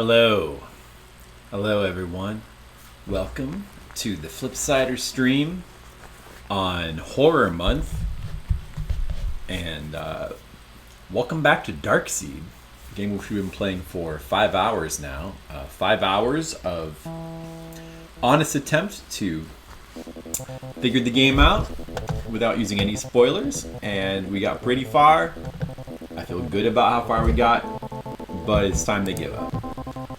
Hello. Hello, everyone. Welcome to the Flipsider stream on Horror Month. And welcome back to Darkseed, a game which we've been playing for 5 hours now. 5 hours of honest attempt to figure the game out without using any spoilers. And we got pretty far. I feel good about how far we got, but it's time to give up.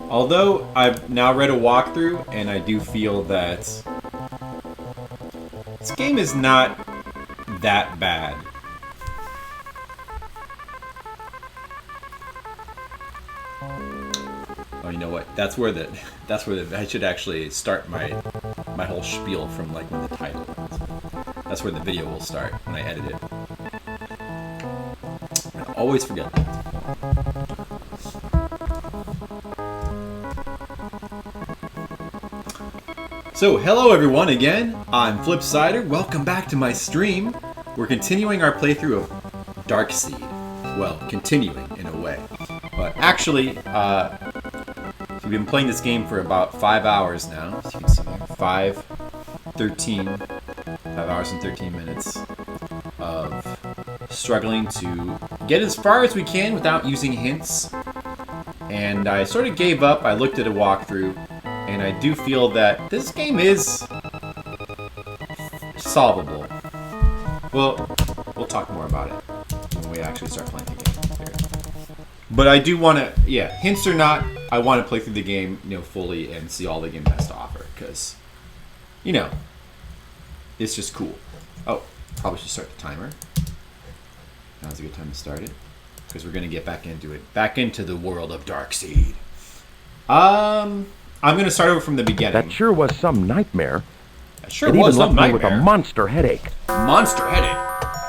Although I've now read a walkthrough, and I do feel that this game is not that bad. Oh, you know what? That's where I should actually start my whole spiel from, like, when the title ends. That's where the video will start when I edit it. I always forget that. So, hello everyone again. I'm Flipsider. Welcome back to my stream. We're continuing our playthrough of Darkseed. Well, continuing in a way. But actually, we've been playing this game for about 5 hours now. As you can see there. 5 hours and 13 minutes of struggling to get as far as we can without using hints. And I sort of gave up. I looked at a walkthrough. And I do feel that this game is solvable. Well, we'll talk more about it when we actually start playing the game. But I do want to, hints or not, I want to play through the game, fully and see all the game has to offer. Because, it's just cool. Oh, probably should start the timer. Now's a good time to start it. Because we're going to get back into it. Back into the world of Darkseed. I'm going to start over from the beginning. That sure was some nightmare. That sure was some nightmare. With a monster headache. Monster headache.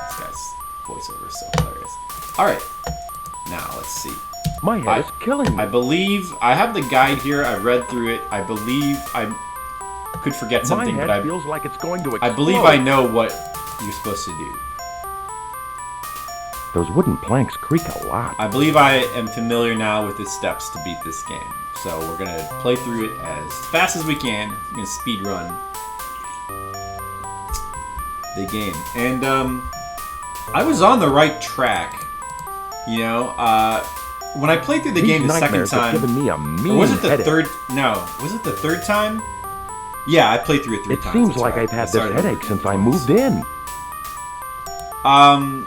This guy's voiceover is so hilarious. All right. Now, let's see. My head is killing me. I believe I have the guide here. I read through it. I believe I could forget something, but feels like it's going to explode. I believe I know what you're supposed to do. Those wooden planks creak a lot. I believe I am familiar now with the steps to beat this game. So we're going to play through it as fast as we can. We're going to speed run the game. And I was on the right track. When I played through the game the second time, me a mean or was it the headache. third? No, was it the third time? Yeah, I played through it 3 times. It seems like I've had this headache since I moved in. I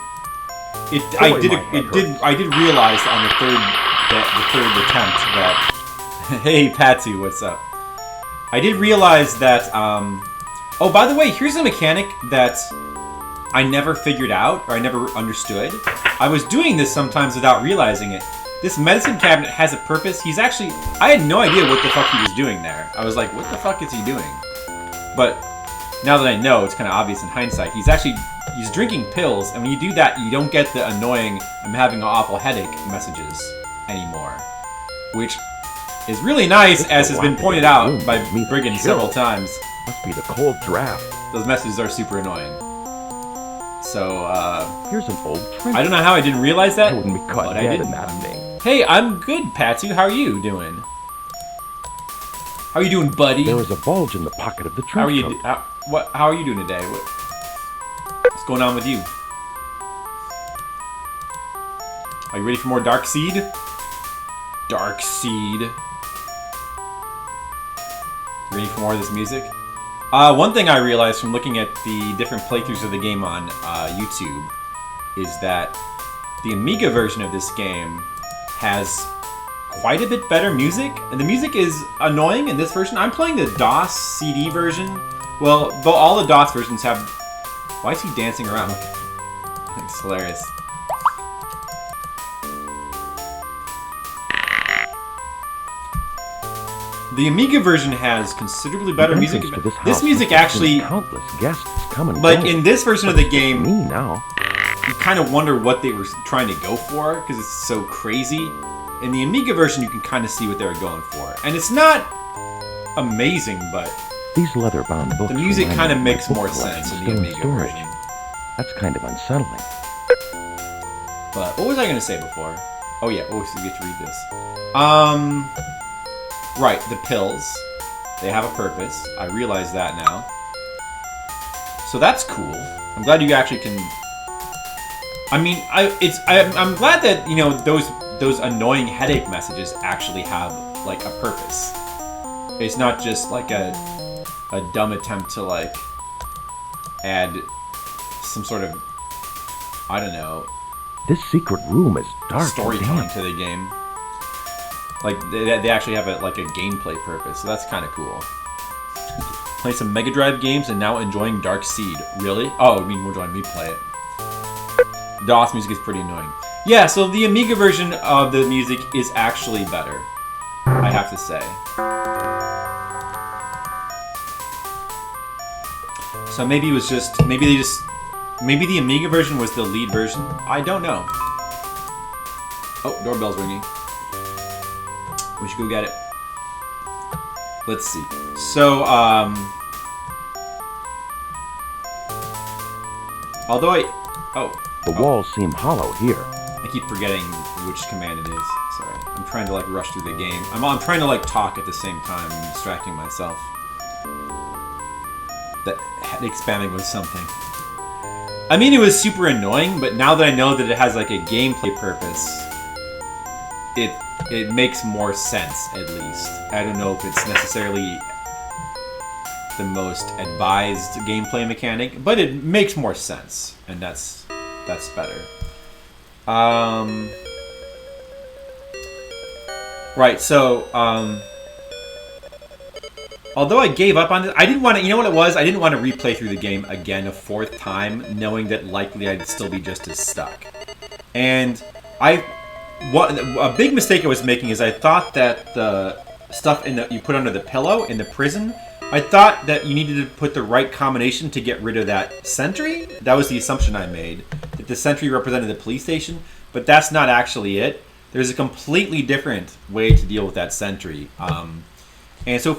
did realize on the third attempt that. Hey, Patsy, what's up? I did realize that. Oh, by the way, here's a mechanic that I never figured out or I never understood. I was doing this sometimes without realizing it. This medicine cabinet has a purpose. I had no idea what the fuck he was doing there. I was like, what the fuck is he doing? But now that I know, it's kind of obvious in hindsight. He's drinking pills, and when you do that, you don't get the annoying, I'm having an awful headache messages anymore. Which is really nice, as has been pointed out by Brigand several times. Must be the cold draft. Those messages are super annoying. So, here's an old trick. I don't know how I didn't realize that, I wouldn't be caught but I dead didn't. in that thing. Hey, I'm good, Patsy. How are you doing? How are you doing, buddy? There was a bulge in the pocket of the trench How are you? coat. How are you doing today? What's going on with you? Are you ready for more Darkseed? Darkseed. Ready for more of this music? One thing I realized from looking at the different playthroughs of the game on YouTube is that the Amiga version of this game has quite a bit better music, and the music is annoying in this version. I'm playing the DOS CD version. Well, all the DOS versions have... Why is he dancing around? It's hilarious. The Amiga version has considerably better music. This music actually, countless guests come and like go. in this version of the game, Me now. you kind of wonder what they were trying to go for because it's so crazy. In the Amiga version, you can kind of see what they were going for, and it's not amazing, but These leather-bound books. the music remind kind of me my makes book more collection sense in the still Amiga storage. version. That's kind of unsettling. But what was I going to say before? Oh yeah, we get to read this. Right, the pills. They have a purpose. I realize that now. So that's cool. I'm glad you actually can... I mean, I'm glad that, you know, those annoying headache messages actually have, like, a purpose. It's not just, like, a dumb attempt to, like, add some sort of, I don't know... This secret room is dark storytelling to the game. Like, they actually have a gameplay purpose, so that's kind of cool. Play some Mega Drive games and now enjoying Dark Seed. Really? Oh, I mean, we're joining me play it. DOS music is pretty annoying. Yeah, so the Amiga version of the music is actually better, I have to say. So maybe it was just, maybe the Amiga version was the lead version. I don't know. Oh, doorbell's ringing. We should go get it. Let's see. So, although The walls seem hollow here. I keep forgetting which command it is. Sorry. I'm trying to, like, rush through the game. I'm trying to, like, talk at the same time. I'm distracting myself. That headache spamming was something. I mean, it was super annoying, but now that I know that it has, like, a gameplay purpose, it makes more sense, at least. I don't know if it's necessarily the most advised gameplay mechanic, but it makes more sense, and that's better. Right, so, although I gave up on it, I didn't want to, you know what it was? I didn't want to replay through the game again a fourth time, knowing that likely I'd still be just as stuck. And a big mistake I was making is I thought that the stuff you put under the pillow in the prison, I thought that you needed to put the right combination to get rid of that sentry. That was the assumption I made, that the sentry represented the police station, but that's not actually it. There's a completely different way to deal with that sentry. And so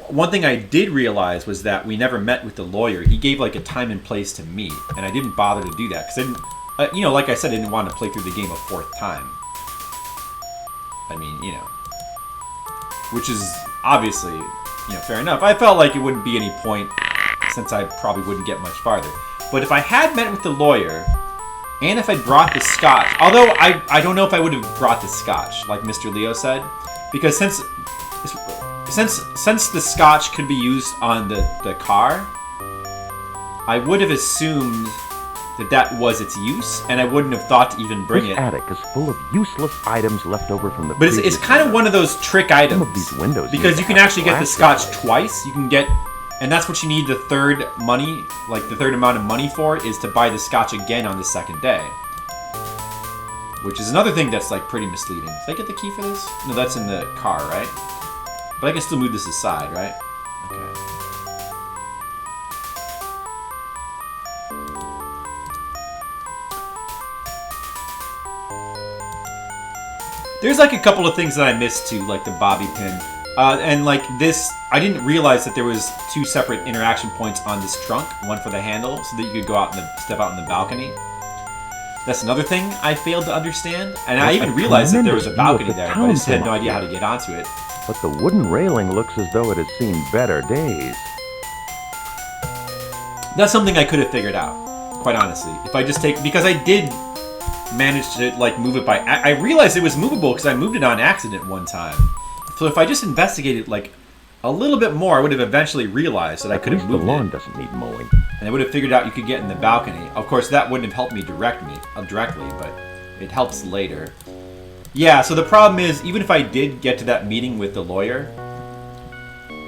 one thing I did realize was that we never met with the lawyer. He gave, like, a time and place to meet, and I didn't bother to do that because I didn't, you know, like I said, I didn't want to play through the game a fourth time. I mean, you know, which is obviously, you know, fair enough. I felt like it wouldn't be any point since I probably wouldn't get much farther. But if I had met with the lawyer, and if I'd brought the scotch, although I don't know if I would have brought the scotch, like Mr. Leo said, because since the scotch could be used on the car, I would have assumed that was its use, and I wouldn't have thought to even bring it. This attic is full of useless items left over from the But it's kind of one of those trick items. Some of these windows because you can actually get the scotch twice. You can get, and that's what you need the third money, like the third amount of money for, is to buy the scotch again on the second day. Which is another thing that's, like, pretty misleading. Did I get the key for this? No, that's in the car, right? But I can still move this aside, right? Okay. There's, like, a couple of things that I missed too, like the bobby pin. And, like, this, I didn't realize that there was two separate interaction points on this trunk. One for the handle, so that you could go out and step out in the balcony. That's another thing I failed to understand. And I even realized that there was a balcony there, but I just had no idea how to get onto it. But the wooden railing looks as though it has seen better days. That's something I could have figured out, quite honestly. If I just because I did manage to, like, move it by, I realized it was movable because I moved it on accident one time. So if I just investigated, like, a little bit more, I would have eventually realized that I could have moved it. The lawn doesn't need mowing. And I would have figured out you could get in the balcony. Of course, that wouldn't have helped me directly, but it helps later. Yeah, so the problem is, even if I did get to that meeting with the lawyer,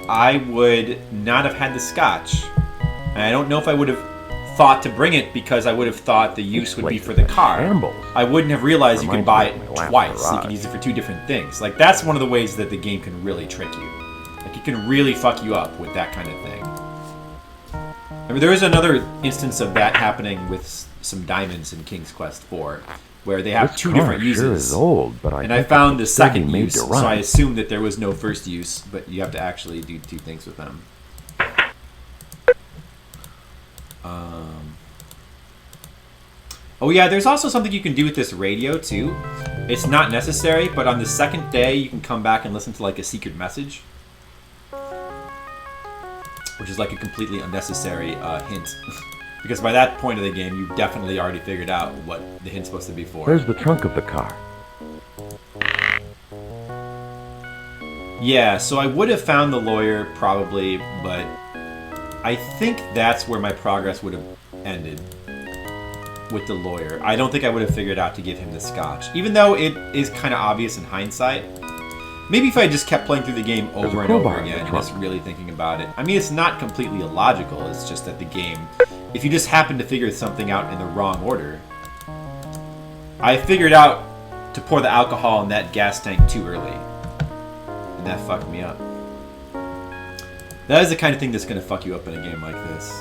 I would not have had the scotch. And I don't know if I would have thought to bring it because I would have thought the use would be for the car. I wouldn't have realized you could buy it twice. So you could use it for two different things. Like, that's one of the ways that the game can really trick you. Like, it can really fuck you up with that kind of thing. I mean, there is another instance of that happening with some diamonds in King's Quest IV, where they have two different uses. Sure is old, but and I found the second use, so I assumed that there was no first use, but you have to actually do two things with them. Oh yeah, there's also something you can do with this radio too. it's not necessary, but on the second day, you can come back and listen to, like, a secret message. Which is, like, a completely unnecessary hint. Because by that point of the game, you definitely already figured out what the hint's supposed to be for. There's the trunk of the car. Yeah, so I would have found the lawyer, probably, but I think that's where my progress would have ended. With the lawyer. I don't think I would have figured out to give him the scotch. Even though it is kind of obvious in hindsight. Maybe if I just kept playing through the game over and over again, just really thinking about it. I mean, it's not completely illogical. It's just that the game, if you just happen to figure something out in the wrong order. I figured out to pour the alcohol in that gas tank too early. And that fucked me up. That is the kind of thing that's going to fuck you up in a game like this.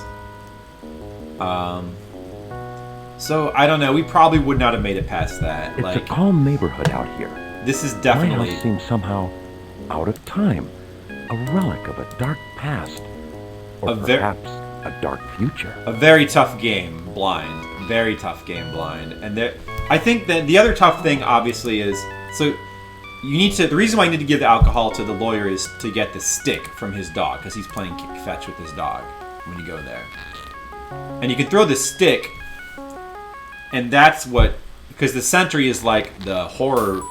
So, I don't know. We probably would not have made it past that. It's a calm neighborhood out here. This is definitely... My house seems somehow out of time. A relic of a dark past. Or perhaps a dark future. A very tough game, Blind. Very tough game, Blind. And I think that the other tough thing, obviously, is... So, you need to... The reason why you need to give the alcohol to the lawyer is to get the stick from his dog. Because he's playing fetch with his dog when you go there. And you can throw the stick... And that's what... Because the sentry is like the horror...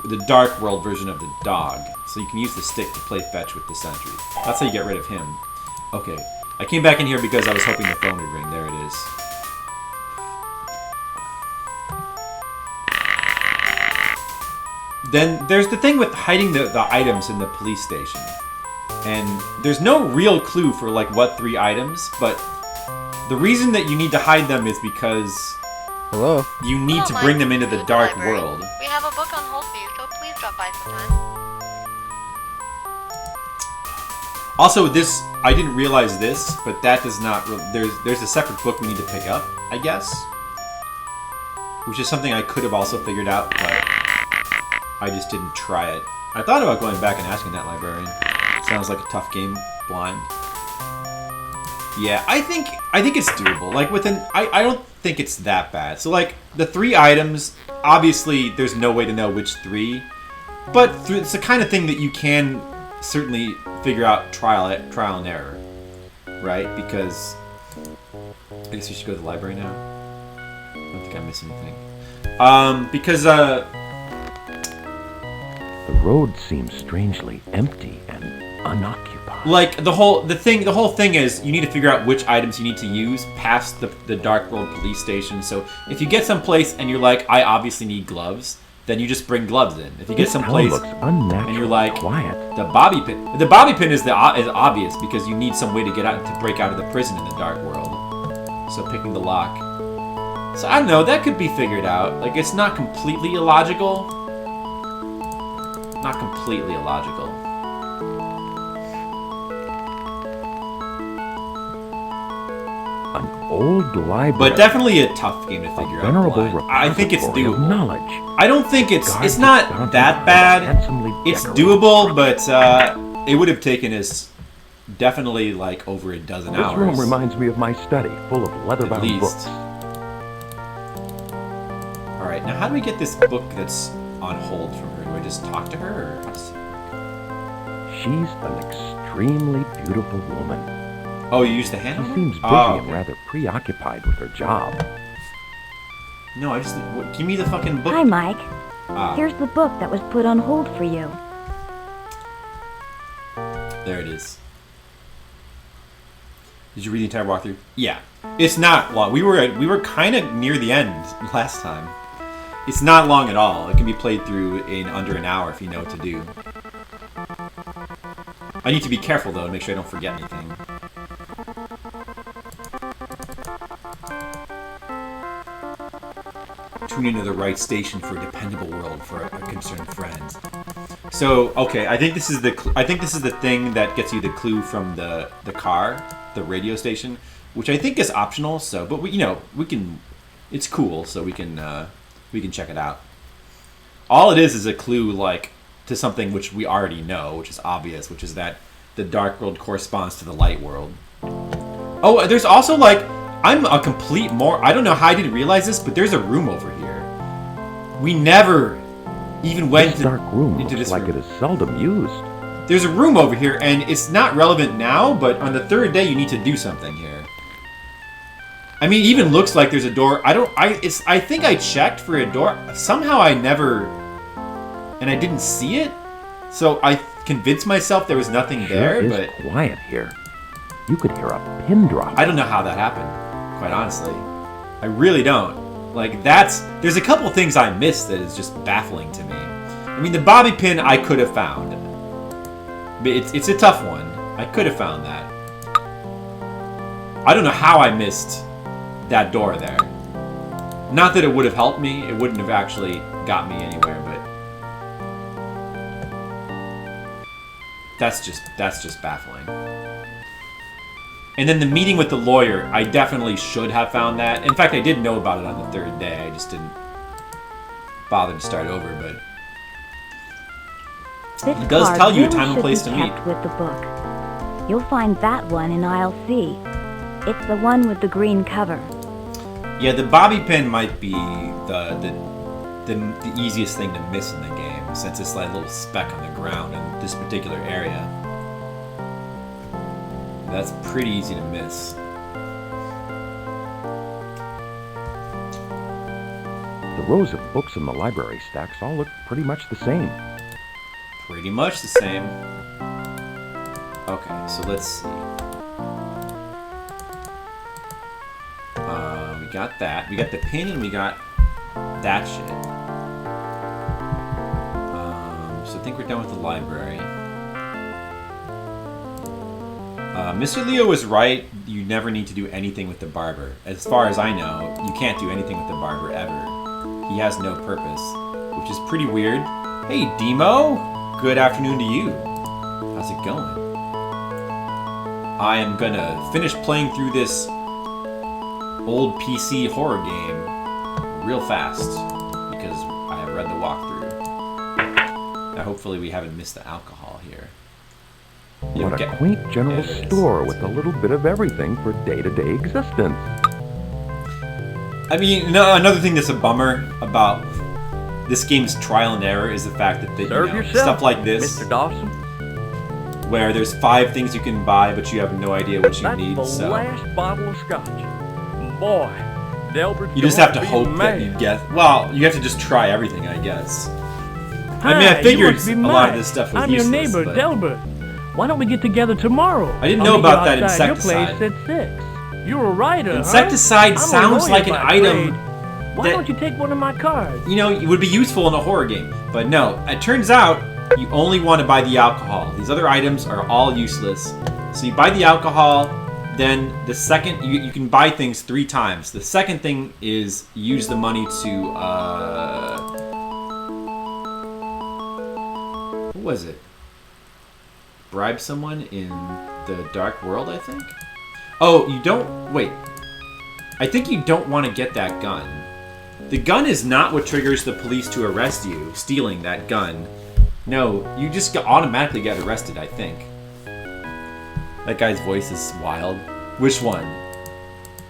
The dark world version of the dog. So you can use the stick to play fetch with the sentry. That's how you get rid of him. Okay. I came back in here because I was hoping the phone would ring. There it is. Then there's the thing with hiding the items in the police station. And there's no real clue for like what 3 items, but the reason that you need to hide them is because... Hello? You need to bring them into the dark world. We have a book on hold for you, so please drop by sometime. Also, this... I didn't realize this, but that does not... There's a separate book we need to pick up, I guess. Which is something I could have also figured out, but... I just didn't try it. I thought about going back and asking that librarian. Sounds like a tough game, Blind. Yeah, I think it's doable. Like, I don't think it's that bad. So, like, the 3 items, obviously, there's no way to know which 3. But it's the kind of thing that you can certainly figure out trial and error. Right? Because... I guess we should go to the library now. I don't think I missed anything. Because, The road seems strangely empty and unoccupied. Like, the whole thing is, you need to figure out which items you need to use past the Dark World police station. So, if you get someplace and you're like, I obviously need gloves, then you just bring gloves in. If you get someplace and you're like, quiet. The bobby pin is obvious because you need some way to get out to break out of the prison in the Dark World. So, picking the lock. So, I don't know, that could be figured out. Like, it's not completely illogical. Not completely illogical. An old library. But definitely a tough game to figure out. I think it's doable. Knowledge. I don't think it's not that bad. It's doable, but it would have taken us definitely like over a dozen hours. This room reminds me of my study, full of leather-bound books. All right, now how do we get this book that's on hold from her? Do I just talk to her, or how does... She's an extremely beautiful woman. Oh, you used the hand? She seems busy and rather preoccupied with her job. No, I just... give me the fucking book. Hi, Mike. Here's the book that was put on hold for you. There it is. Did you read the entire walkthrough? Yeah. It's not long. We were kind of near the end last time. It's not long at all. It can be played through in under an hour if you know what to do. I need to be careful, though, to make sure I don't forget anything. Tune into the right station for a dependable world for a concerned friend. So, okay, I think this is the thing that gets you the clue from the car, the radio station, which I think is optional. So, but we can. It's cool, so we can check it out. All it is a clue, like, to something which we already know, which is obvious, which is that the dark world corresponds to the light world. Oh, there's also, like, I don't know how I didn't realize this, but there's a room over here. We never even went This dark room into looks this like room. it is seldom used. There's a room over here, and it's not relevant now, but on the third day you need to do something here. I mean, it even looks like there's a door. I think I checked for a door. Somehow I never, and I didn't see it. So I convinced myself there was nothing there, Sure but is quiet here. You could hear a pin drop. I don't know how that happened, quite honestly. I really don't. Like, there's a couple things I missed that is just baffling to me. I mean, the bobby pin I could have found. But it's a tough one. I could have found that. I don't know how I missed that door there. Not that it would have helped me. It wouldn't have actually got me anywhere, but that's just baffling. And then the meeting with the lawyer, I definitely should have found that. In fact, I did know about it on the third day. I just didn't bother to start over, but it does tell you a time and place to meet. With the book. You'll find that one in aisle C. It's the one with the green cover. Yeah, the bobby pin might be the easiest thing to miss in the game, since it's like a little speck on the ground in this particular area. That's pretty easy to miss. The rows of books in the library stacks all look pretty much the same. Pretty much the same. Okay, so let's see. We got that. We got the pin and we got that shit. So I think we're done with the library. Mr. Leo was right. You never need to do anything with the barber. As far as I know, you can't do anything with the barber ever. He has no purpose, which is pretty weird. Hey, Demo! Good afternoon to you. How's it going? I am gonna finish playing through this old PC horror game real fast because I have read the walkthrough. Now hopefully we haven't missed the alcohol here. What a quaint general store with a little bit of everything for day-to-day existence. I mean, no, another thing that's a bummer about this game's trial and error is the fact that stuff like this, Mr. Dawson. where there's 5 things you can buy, but you have no idea what you That's need. the So last bottle of scotch. Boy, Delbert. you just have to hope that you get. Well, you have to just try everything, I guess. I mean, I figured a lot of this stuff was I'm useless. your neighbor, but Delbert. Why don't we get together tomorrow? I didn't I'll know meet you about that outside insecticide. Your place at 6. You're a writer, Insecticide huh? sounds I'm a like an lawyer by item trade. Why that- don't you take one of my cards? You know, it would be useful in a horror game. But no, it turns out you only want to buy the alcohol. These other items are all useless. So you buy the alcohol, then the second, you can buy things 3 times. The second thing is use the money to, what was it? Bribe someone in the dark world, I think? Oh, you don't, wait. I think you don't want to get that gun. The gun is not what triggers the police to arrest you, stealing that gun. No, you just automatically get arrested, I think. That guy's voice is wild. Which one?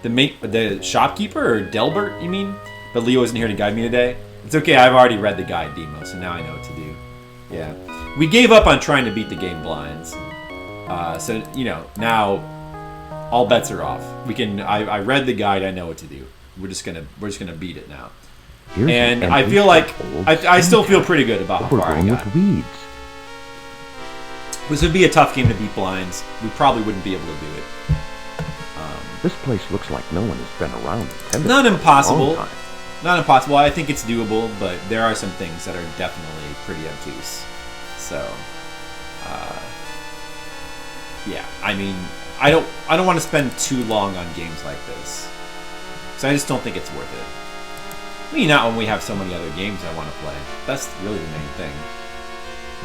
The shopkeeper or Delbert, you mean? But Leo isn't here to guide me today? It's okay, I've already read the guide demo, so now I know what to do. Yeah. We gave up on trying to beat the game blinds. So, you know, now all bets are off. I read the guide, I know what to do. We're just gonna beat it now. Here's And an I empty feel like old I still feel pretty good about how far I overgrown got. with weeds. This would be a tough game to beat blinds. We probably wouldn't be able to do it. This place looks like no one has been around. intended Not for a impossible. long time. Not impossible. I think it's doable, but there are some things that are definitely pretty obtuse. So, yeah. I mean, I don't want to spend too long on games like this. So I just don't think it's worth it. I mean, not when we have so many other games I want to play. That's really the main thing.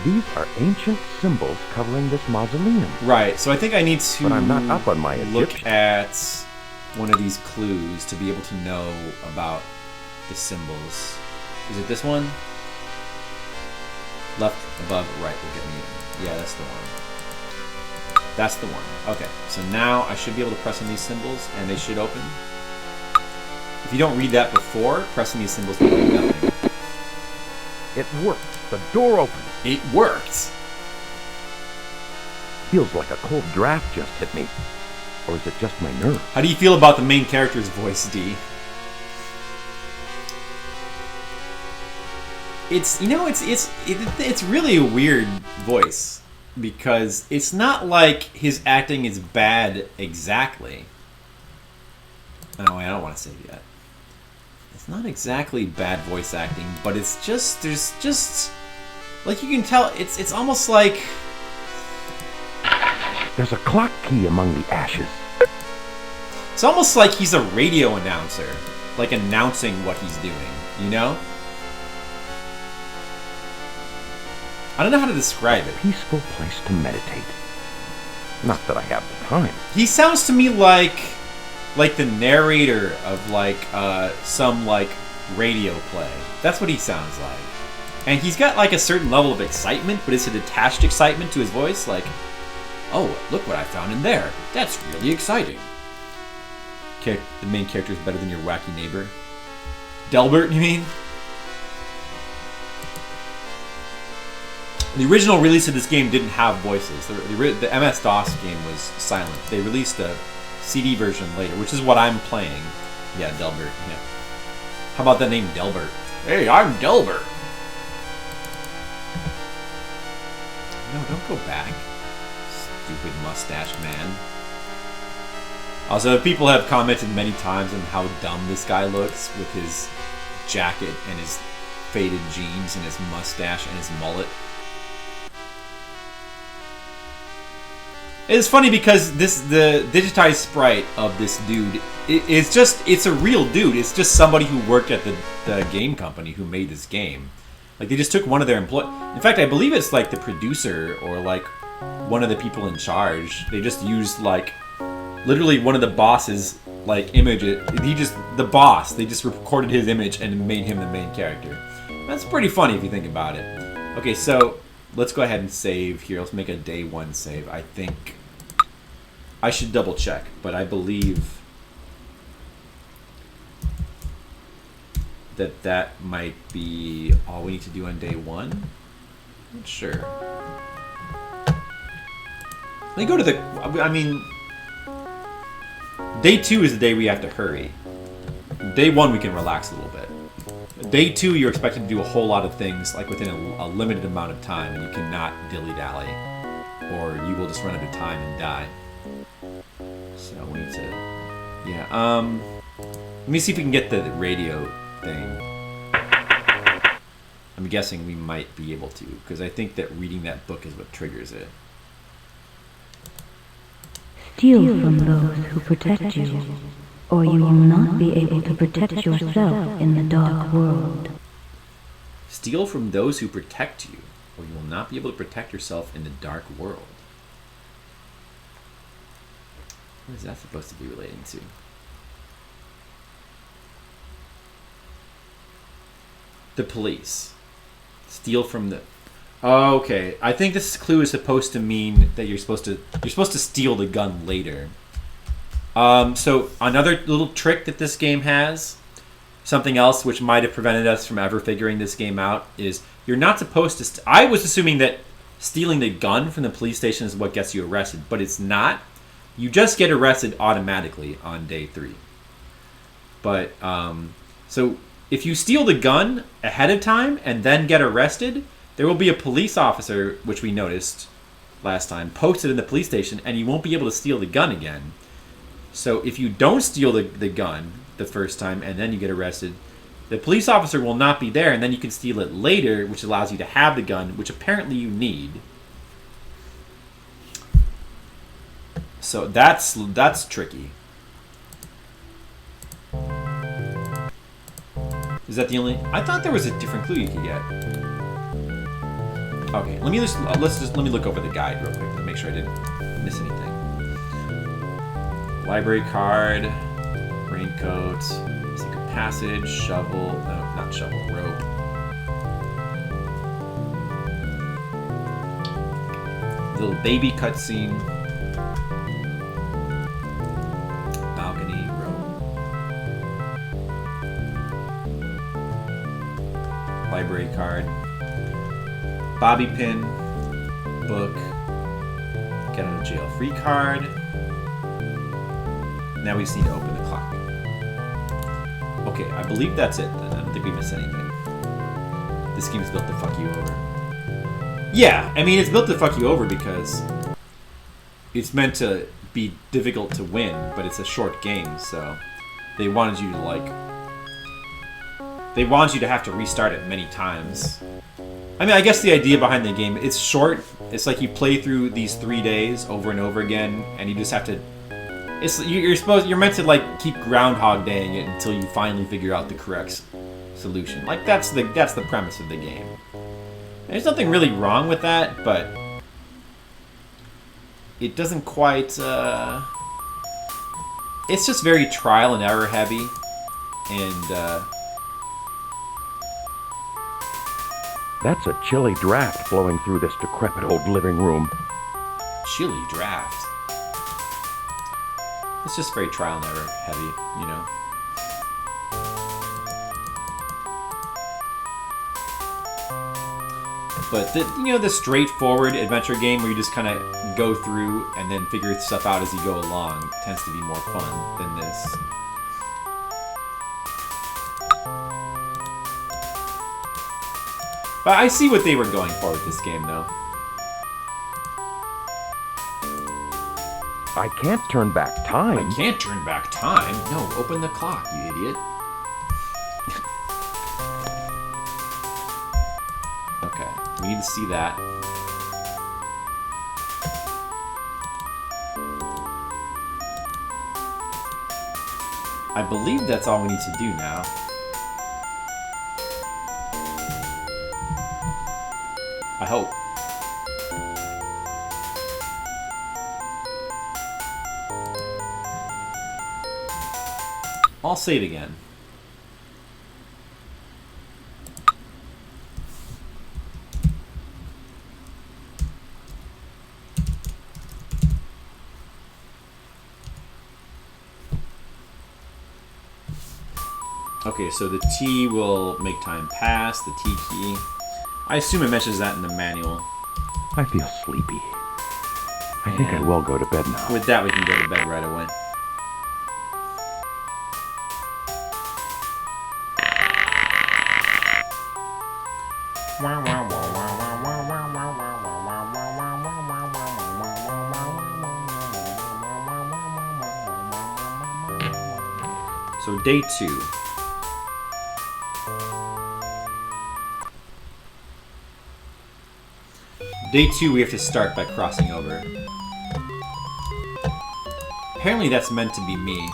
These are ancient symbols covering this mausoleum. Right, so I think I need to But I'm not up on my look Egyptian. at one of these clues to be able to know about the symbols. Is it this one? Left, above, right will get me in. Yeah, that's the one. That's the one. Okay, so now I should be able to press on these symbols and they should open. If you don't read that before, pressing these symbols will do nothing. It worked. The door opened. It worked. Feels like a cold draft just hit me. Or is it just my nerves? How do you feel about the main character's voice, D? It's really a weird voice because it's not like his acting is bad exactly. Oh, I don't want to say it yet. It's not exactly bad voice acting, but it's just there's just like you can tell it's almost like there's a clock key among the ashes. It's almost like he's a radio announcer, like announcing what he's doing, you know? I don't know how to describe it. Peaceful place to meditate. Not that I have the time. He sounds to me like the narrator of like some like radio play. That's what he sounds like. And he's got like a certain level of excitement, but it's a detached excitement to his voice, like, oh, look what I found in there. That's really exciting. Okay, the main character is better than your wacky neighbor. Delbert, you mean? The original release of this game didn't have voices. The MS-DOS game was silent. They released a CD version later, which is what I'm playing. Yeah, Delbert, yeah. How about that name, Delbert? Hey, I'm Delbert. No, don't go back. Stupid mustached man. Also, people have commented many times on how dumb this guy looks with his jacket and his faded jeans and his mustache and his mullet. It's funny because the digitized sprite of this dude it's a real dude. It's just somebody who worked at the game company who made this game. Like they just took one of their employees. In fact, I believe it's like the producer or like one of the people in charge. They just used like literally one of the boss's like images. The boss. They just recorded his image and made him the main character. That's pretty funny if you think about it. Okay, so let's go ahead and save here. Let's make a day one save. I think I should double check, but I believe that might be all we need to do on day one. Not sure. Let me go to day two is the day we have to hurry. Day one we can relax a little bit. Day two you're expected to do a whole lot of things like within a limited amount of time, and you cannot dilly-dally or you will just run out of time and die. So we need to, yeah, let me see if we can get the radio thing. I'm guessing we might be able to, because I think that reading that book is what triggers it. Steal from those who protect you, or you will not be able to protect yourself in the dark world. Steal from those who protect you, or you will not be able to protect yourself in the dark world. What is that supposed to be relating to? The police. Steal from the... Oh, okay. I think this clue is supposed to mean that you're supposed to steal the gun later. So another little trick that this game has, something else which might have prevented us from ever figuring this game out, is you're not supposed to... I was assuming that stealing the gun from the police station is what gets you arrested, but it's not. You just get arrested automatically on day 3. But, so if you steal the gun ahead of time and then get arrested, there will be a police officer, which we noticed last time, posted in the police station, and you won't be able to steal the gun again. So if you don't steal the gun the first time and then you get arrested, the police officer will not be there, and then you can steal it later, which allows you to have the gun, which apparently you need. So that's tricky. Is that the only... I thought there was a different clue you could get. Okay, let me look over the guide real quick to make sure I didn't miss anything. Library card, raincoat, secret passage, shovel, no, not shovel, rope. Little baby cutscene. Balcony, rope. Library card. bobby pin, book, get out of jail free card. Now we just need to open the clock. Okay, I believe that's it then. I don't think we missed anything. This game's built to fuck you over. Yeah, I mean, it's built to fuck you over because it's meant to be difficult to win, but it's a short game, so they wanted you to, like... They wanted you to have to restart it many times. I mean, I guess the idea behind the game, it's short. It's like you play through these 3 days over and over again, and you just have to... You're meant to, like, keep Groundhog Daying it until you finally figure out the correct solution. Like, that's the premise of the game. There's nothing really wrong with that, but it doesn't quite, it's just very trial and error heavy, and, That's a chilly draft blowing through this decrepit old living room. chilly draft. It's just very trial and error heavy, you know? But, the straightforward adventure game where you just kind of go through and then figure stuff out as you go along tends to be more fun than this. But I see what they were going for with this game, though. I can't turn back time. I can't turn back time. No, open the clock, you idiot. Okay, we need to see that. I believe that's all we need to do now. I hope. I'll save again. Okay, so the T will make time pass, the T key. I assume it mentions that in the manual. I feel sleepy. I think I will go to bed now. With that, we can go to bed right away. So day 2. Day 2 we have to start by crossing over. Apparently that's meant to be me.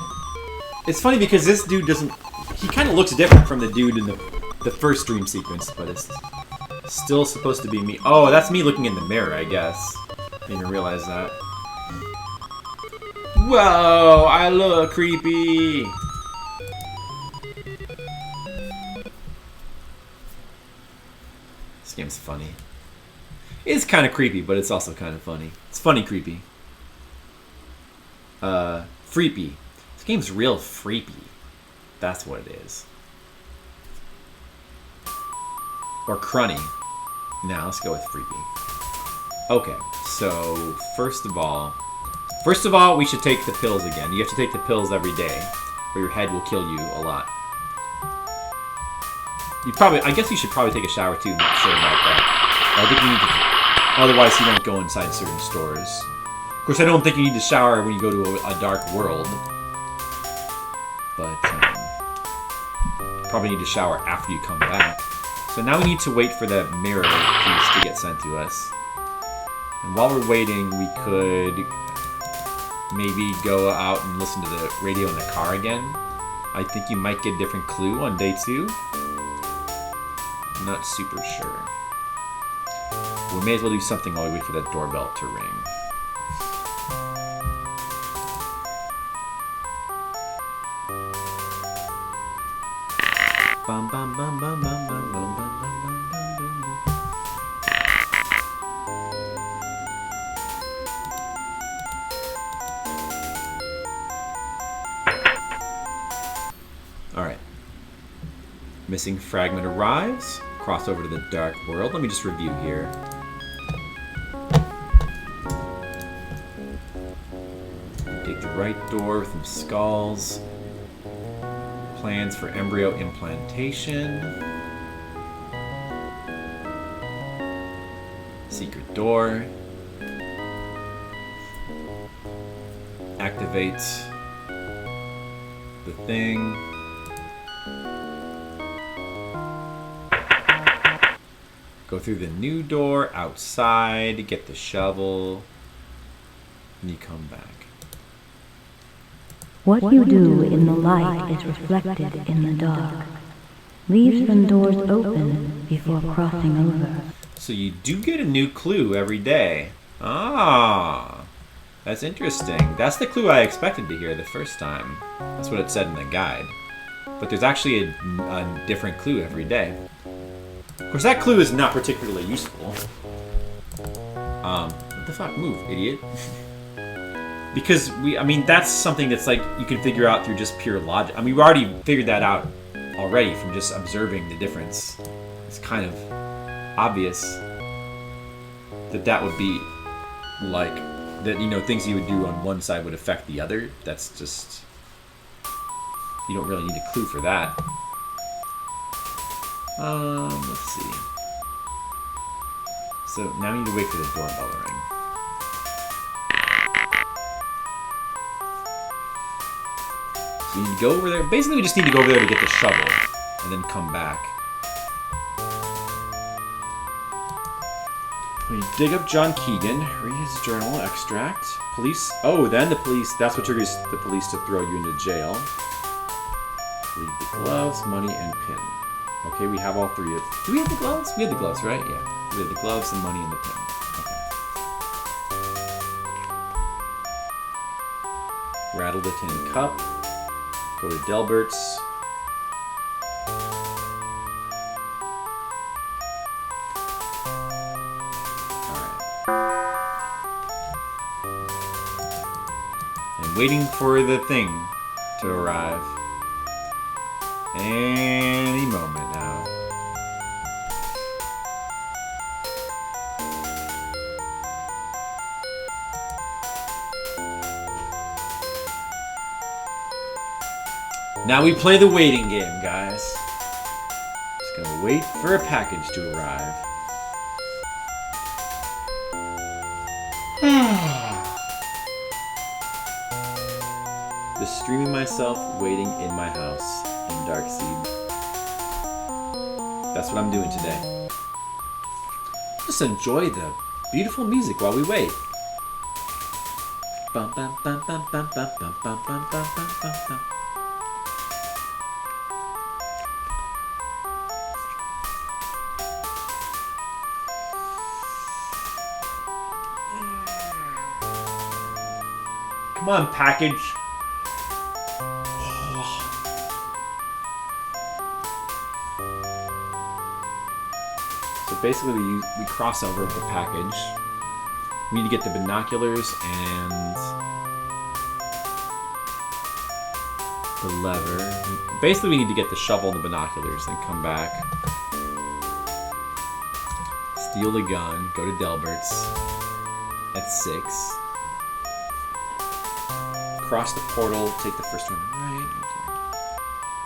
It's funny because this dude doesn't... He kind of looks different from the dude in the first dream sequence, but it's still supposed to be me. Oh, that's me looking in the mirror, I guess. Didn't even realize that. Whoa, I look creepy! This game's funny. It's kind of creepy, but it's also kind of funny. It's funny creepy. Freepy. This game's real freepy. That's what it is. Or crunny. Now, let's go with freepy. Okay, so first of all, we should take the pills again. You have to take the pills every day, or your head will kill you a lot. I guess you should probably take a shower too. I'm not sure about that. I think you need to, otherwise you don't go inside certain stores. Of course, I don't think you need to shower when you go to a dark world. But, probably need to shower after you come back. So now we need to wait for that mirror piece to get sent to us. And while we're waiting, we could maybe go out and listen to the radio in the car again. I think you might get a different clue on day 2. I'm not super sure. We may as well do something while we wait for that doorbell to ring. Bum, bum, bum, bum, bum, bum, bum, bum, bum, bum, bum. Alright. Missing fragment arrives. cross over to the dark world. Let me just review here. Take the right door with some skulls. Plans for embryo implantation. Secret door. Activate the thing. Go through the new door outside, get the shovel, and you come back. What you do in the light is reflected in the dark. Leave some doors open before crossing over. So you do get a new clue every day. Ah, that's interesting. That's the clue I expected to hear the first time. That's what it said in the guide. But there's actually a different clue every day. Of course, that clue is not particularly useful. What the fuck? Move, idiot. Because that's something that's like you can figure out through just pure logic. I mean, we've already figured that out already from just observing the difference. It's kind of obvious that would be like that. Things you would do on one side would affect the other. That's just, you don't really need a clue for that. Let's see. So now we need to wait for the doorbell to ring. So you need to go over there. Basically, we just need to go over there to get the shovel and then come back. We dig up John Keegan, read his journal, extract. Police. Oh, then the police. That's what triggers the police to throw you into jail. Leave the gloves, money, and pin. Okay, we have all three of. Do we have the gloves? We have the gloves, right? Yeah. We have the gloves, the money, and the pin. Okay. Rattle the tin cup. Go to Delbert's. Waiting for the thing to arrive. Any moment now. Now we play the waiting game, guys. Just gonna wait for a package to arrive. Just streaming myself waiting in my house in Darkseed. That's what I'm doing today. Just enjoy the beautiful music while we wait. Bum, bum, bum, bum, bum, bum, bum, bum, bum, bum, bum, bum. Come on, package. Basically, we cross over the package. We need to get the binoculars and the lever. Basically, we need to get the shovel and the binoculars and come back. Steal the gun, go to Delbert's at 6. Cross the portal, take the first one right.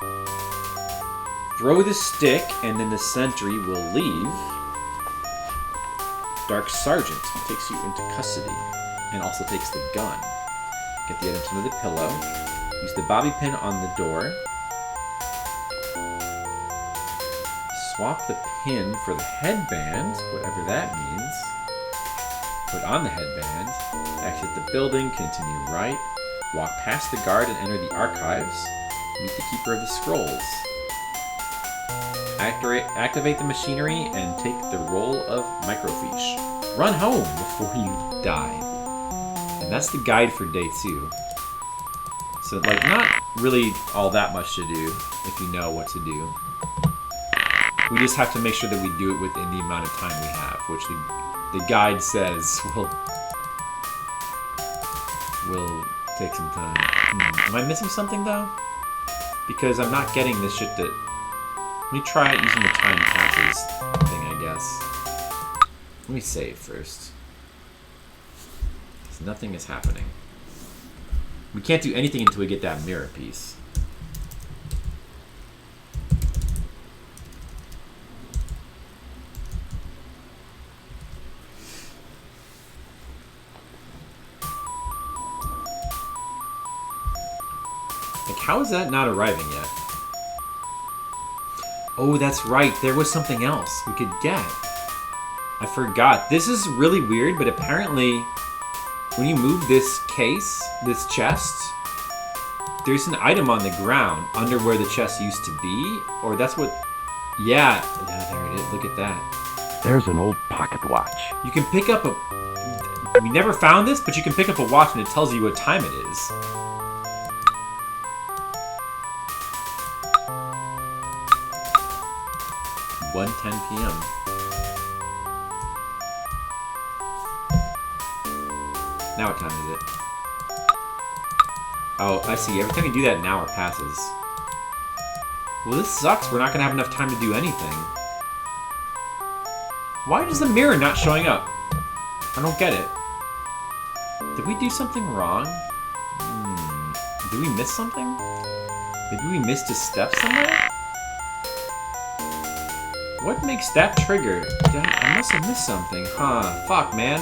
Okay. Throw the stick, and then the sentry will leave. Dark Sergeant takes you into custody and also takes the gun. Get the items under the pillow. Use the bobby pin on the door. Swap the pin for the headband, whatever that means. Put on the headband. Exit the building, continue right. Walk past the guard and enter the archives. Meet the keeper of the scrolls. Activate the machinery and take the roll of microfiche. Run home before you die. And that's the guide for day 2. So, not really all that much to do if you know what to do. We just have to make sure that we do it within the amount of time we have, which the guide says will take some time. Am I missing something, though? Because I'm not getting this shit that... Let me try using the time passes thing, I guess. Let me save first. Because nothing is happening. We can't do anything until we get that mirror piece. Like, how is that not arriving yet? Oh, that's right. There was something else we could get. I forgot. This is really weird, but apparently when you move this case, this chest, there's an item on the ground under where the chest used to be. Or that's what... Yeah, there it is. Look at that. There's an old pocket watch. You can pick up a... We never found this, but you can pick up a watch and it tells you what time it is. (1:10 p.m.) Now what time is it? Oh, I see. Every time you do that, an hour passes. Well, this sucks. We're not going to have enough time to do anything. Why is the mirror not showing up? I don't get it. Did we do something wrong? Did we miss something? Maybe we missed a step somewhere? What makes that trigger? I must have missed something. Huh. Fuck, man.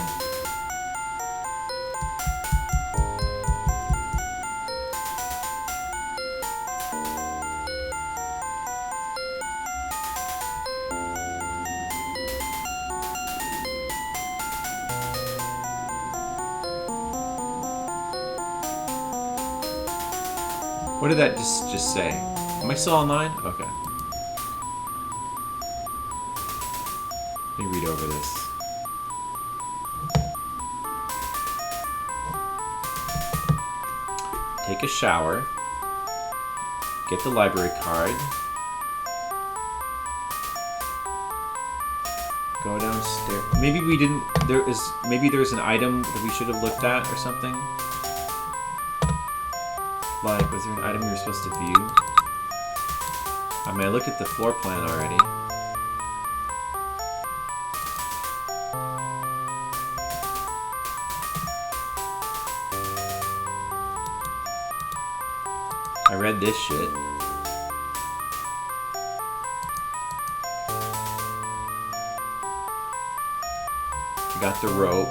What did that just say? Am I still online? Okay. Let me read over this. Take a shower. Get the library card. Go downstairs. Maybe we didn't... Maybe there's an item that we should have looked at or something. Like, was there an item we were supposed to view? I mean, I looked at the floor plan already. I read this shit. I got the rope.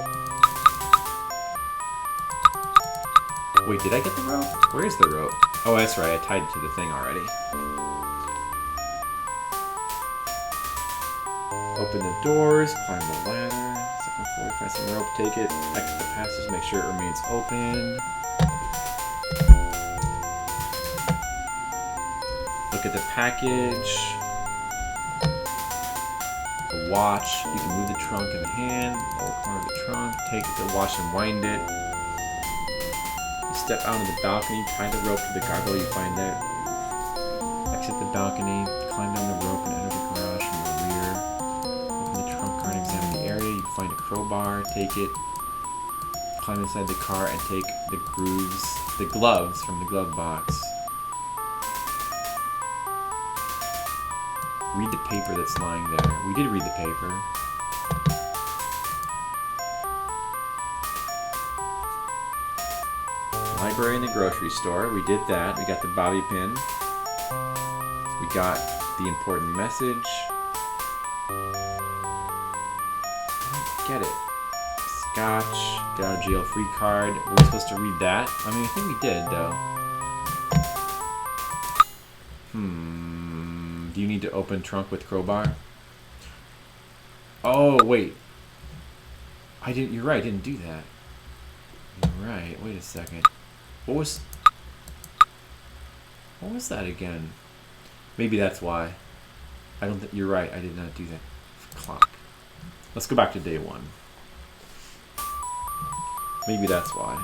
Wait, did I get the rope? Where's the rope? Oh, that's right. I tied it to the thing already. Open the doors. Climb the ladder. Second floor. Find some rope. Take it. Exit the passage. Make sure it remains open. Look at the package. The watch. You can move the trunk in the hand. Lower corner of the trunk. Take the watch and wind it. Step out on the balcony, tie the rope to the guardrail you find there. Exit the balcony, climb down the rope and enter the garage from the rear. Open the trunk car and examine the area. You find a crowbar, take it. Climb inside the car and take the gloves from the glove box. Read the paper that's lying there. We did read the paper. Library and the grocery store. We did that. We got the bobby pin. We got the important message. I don't get it. Scotch. Get out of jail free card. We're supposed to read that. I mean, I think we did, though. Do you need to open trunk with crowbar? Oh, wait. You're right. I didn't do that. You're right. Wait a second. What was that again? Maybe that's why. I don't think you're right. I did not do that. Clock. Let's go back to day one. Maybe that's why.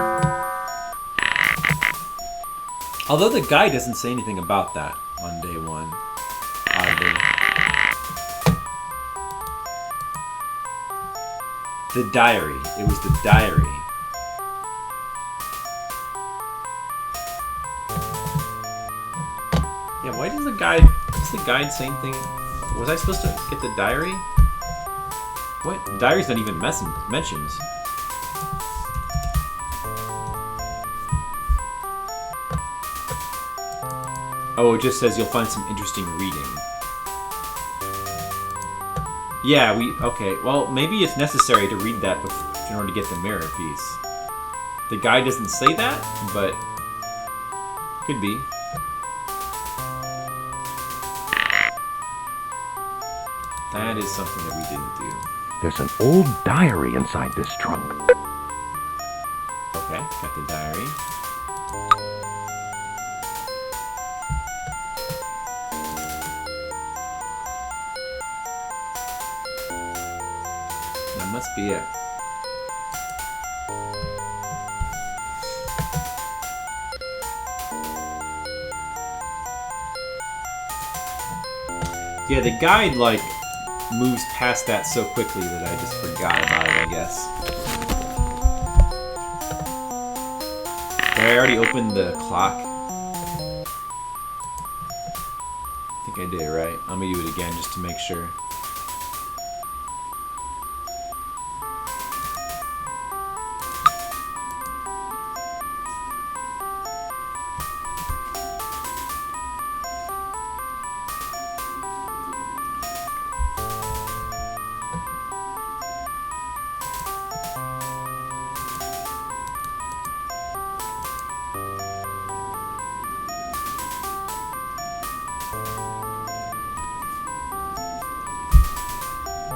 Although the guy doesn't say anything about that on day one. Oddly. The diary. It was the diary. Yeah, Why does the guide say anything? Was I supposed to get the diary? What? The diary's not even mentioned. Oh, it just says you'll find some interesting reading. Yeah, okay. Well, maybe it's necessary to read that in order to get the mirror piece. The guide doesn't say that, but could be. That is something that we didn't do. There's an old diary inside this trunk. Okay, got the diary. That must be it. Yeah, the guide, like, moves past that so quickly that I just forgot about it, I guess. Did I already opened the clock? I think I did, right? Let me do it again just to make sure.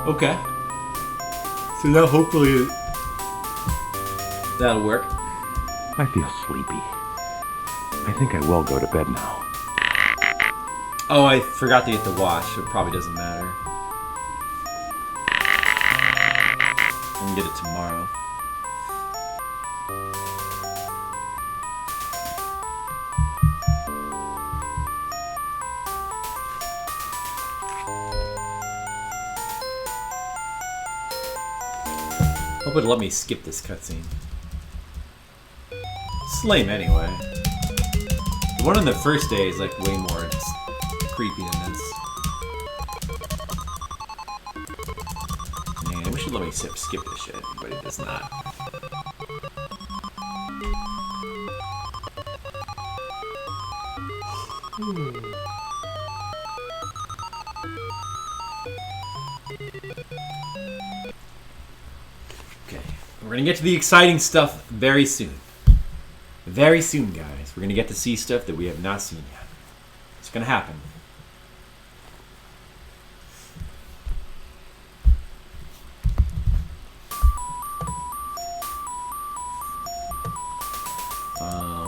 Okay. So now hopefully that'll work. I feel sleepy. I think I will go to bed now. Oh, I forgot to get the watch. It probably doesn't matter. I can get it tomorrow. Hope it'll let me skip this cutscene. It's lame anyway. The one on the first day is like way more creepy than this. Man, I wish it'd let me skip this shit, but it does not. Okay, we're gonna get to the exciting stuff very soon. Very soon, guys. We're gonna get to see stuff that we have not seen yet. It's gonna happen.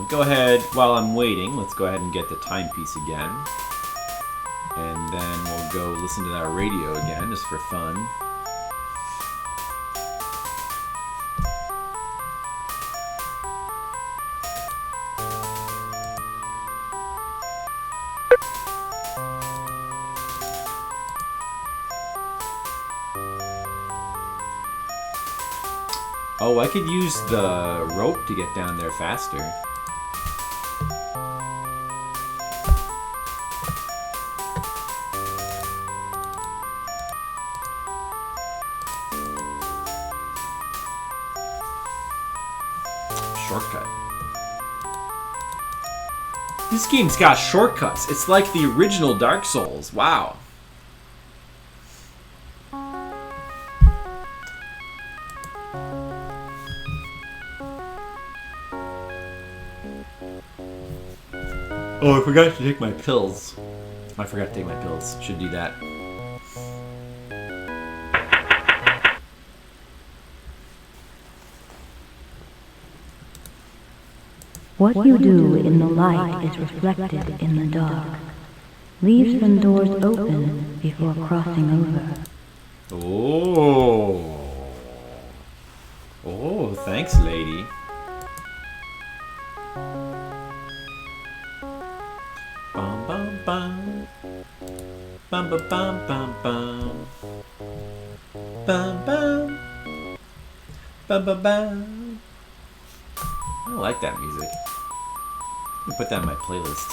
Go ahead, while I'm waiting, let's go ahead and get the timepiece again. And then we'll go listen to that radio again, just for fun. Oh, I could use the rope to get down there faster. Shortcut. This game's got shortcuts. It's like the original Dark Souls. Wow. Oh, I forgot to take my pills. I forgot to take my pills. Should do that. What you do in the light is reflected in the dark. Leave some doors open before crossing over. Oh. Oh, thanks, lady. Bum bum bum. Bum bum bum bum bum. Bum bum. Bum bum bum. I like that music. I'm gonna put that in my playlist.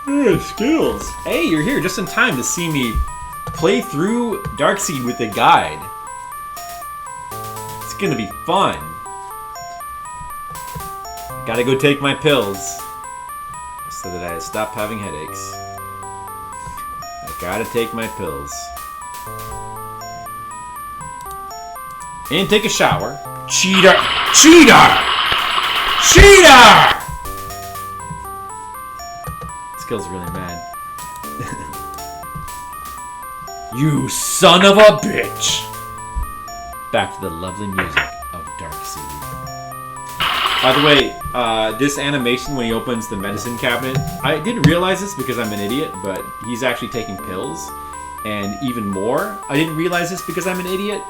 Skills. Hey, you're here just in time to see me play through Darkseid with a guide. It's gonna be fun. Gotta go take my pills so that I stop having headaches. I gotta take my pills. And take a shower. Cheater! Cheater! Cheater! This girl's really mad. You son of a bitch! Back to the lovely music of Darkseid. By the way, this animation when he opens the medicine cabinet, I didn't realize this because I'm an idiot, but he's actually taking pills. And even more, I didn't realize this because I'm an idiot.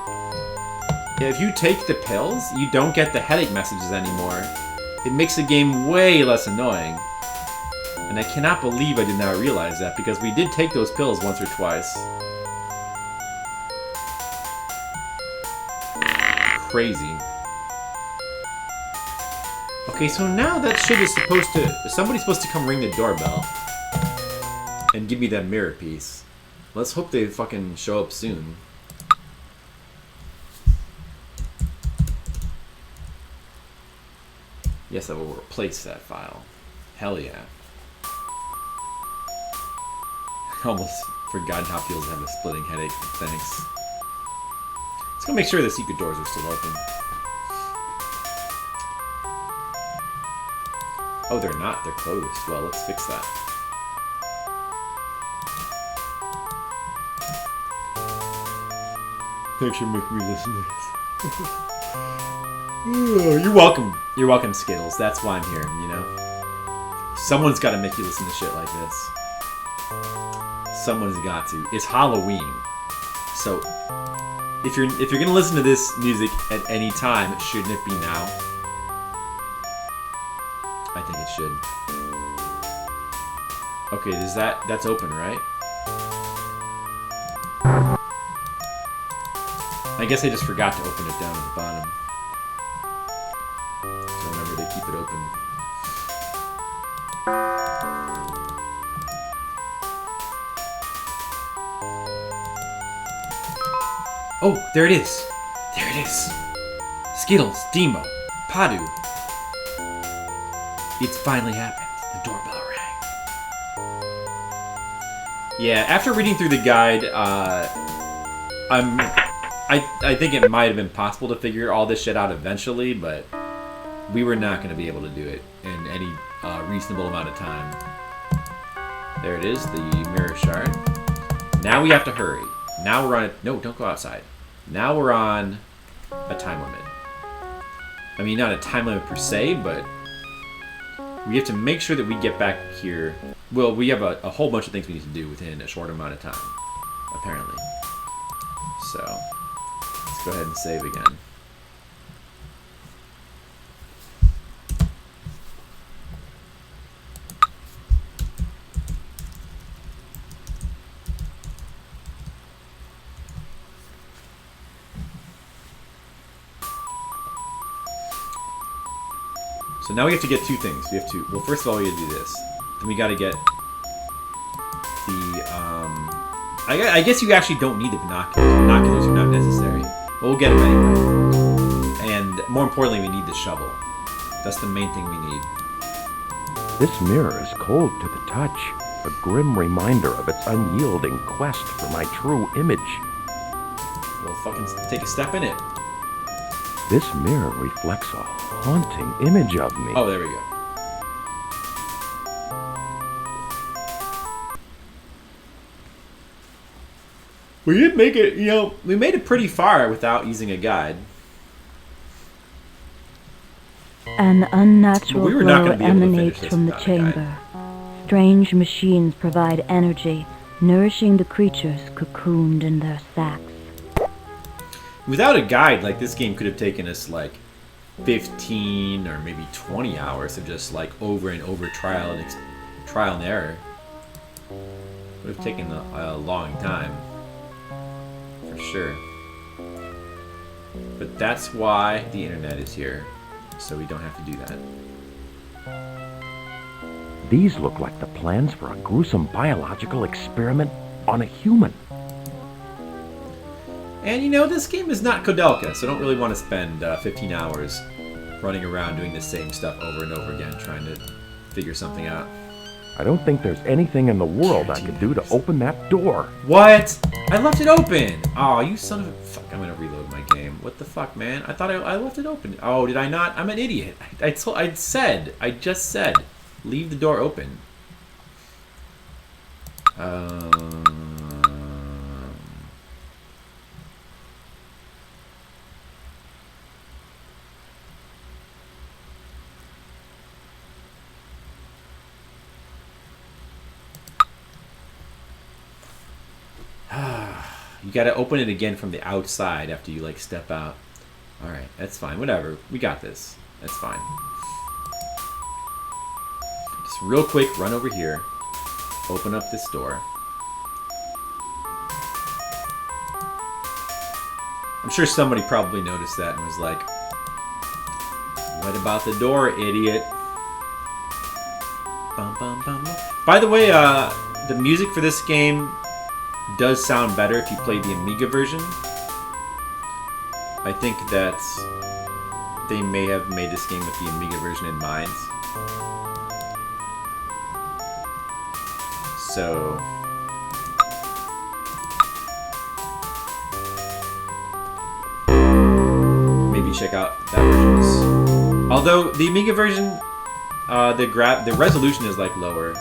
If you take the pills, you don't get the headache messages anymore. It makes the game way less annoying. And I cannot believe I did not realize that, because we did take those pills once or twice. Crazy. Okay, so now that shit is supposed to... Somebody's supposed to come ring the doorbell. And give me that mirror piece. Let's hope they fucking show up soon. Yes, I will replace that file. Hell yeah. I almost forgot how it feels to have a splitting headache. Thanks. Let's go make sure the secret doors are still open. Oh, they're not. They're closed. Well, let's fix that. Thanks for making me listen to this. You're welcome. You're welcome, Skittles. That's why I'm here, you know? Someone's got to make you listen to shit like this. Someone's got to. It's Halloween. So, if you're gonna listen to this music at any time, shouldn't it be now? I think it should. Okay, that's open, right? I guess I just forgot to open it down at the bottom. So remember, they keep it open. Oh, there it is. There it is. Skittles, Demo, Padu. It's finally happened. The doorbell rang. Yeah, after reading through the guide, I think it might have been possible to figure all this shit out eventually, but we were not going to be able to do it in any reasonable amount of time. There it is, the mirror shard. Now we have to hurry. Now we're on a... No, don't go outside. Now we're on a time limit. I mean, not a time limit per se, but we have to make sure that we get back here. Well, we have a whole bunch of things we need to do within a short amount of time, apparently. So, let's go ahead and save again. So now we have to get two things. We have to, well, first of all, we gotta do this. Then we gotta get the, I guess you actually don't need the binoculars. Binoculars are not necessary. But we'll get them anyway. And more importantly, we need the shovel. That's the main thing we need. This mirror is cold to the touch, a grim reminder of its unyielding quest for my true image. We'll fucking take a step in it. This mirror reflects a haunting image of me. Oh, there we go. We did make it, you know, we made it pretty far without using a guide. An unnatural We were not glow gonna be able to finish emanates this from the without a guide. chamber. Strange machines provide energy, nourishing the creatures cocooned in their sacks. Without a guide, like, this game could have taken us, like, 15 or maybe 20 hours of just, like, over and over trial and error. Would have taken a long time. For sure. But that's why the internet is here. So we don't have to do that. These look like the plans for a gruesome biological experiment on a human. And you know, this game is not Kodelka, so I don't really want to spend 15 hours running around doing the same stuff over and over again, trying to figure something out. I don't think there's anything in the world I could do to open that door. What? I left it open! Oh, you son of a... Fuck, I'm gonna reload my game. What the fuck, man? I thought I left it open. Oh, did I not? I'm an idiot. I just said, leave the door open. You gotta open it again from the outside after you, like, step out. Alright, that's fine. Whatever. We got this. That's fine. Just real quick, run over here. Open up this door. I'm sure somebody probably noticed that and was like, what about the door, idiot? Bum, bum, bum. By the way, the music for this game does sound better if you play the Amiga version. I think that they may have made this game with the Amiga version in mind. So maybe check out that version. Although the Amiga version, the resolution is like lower,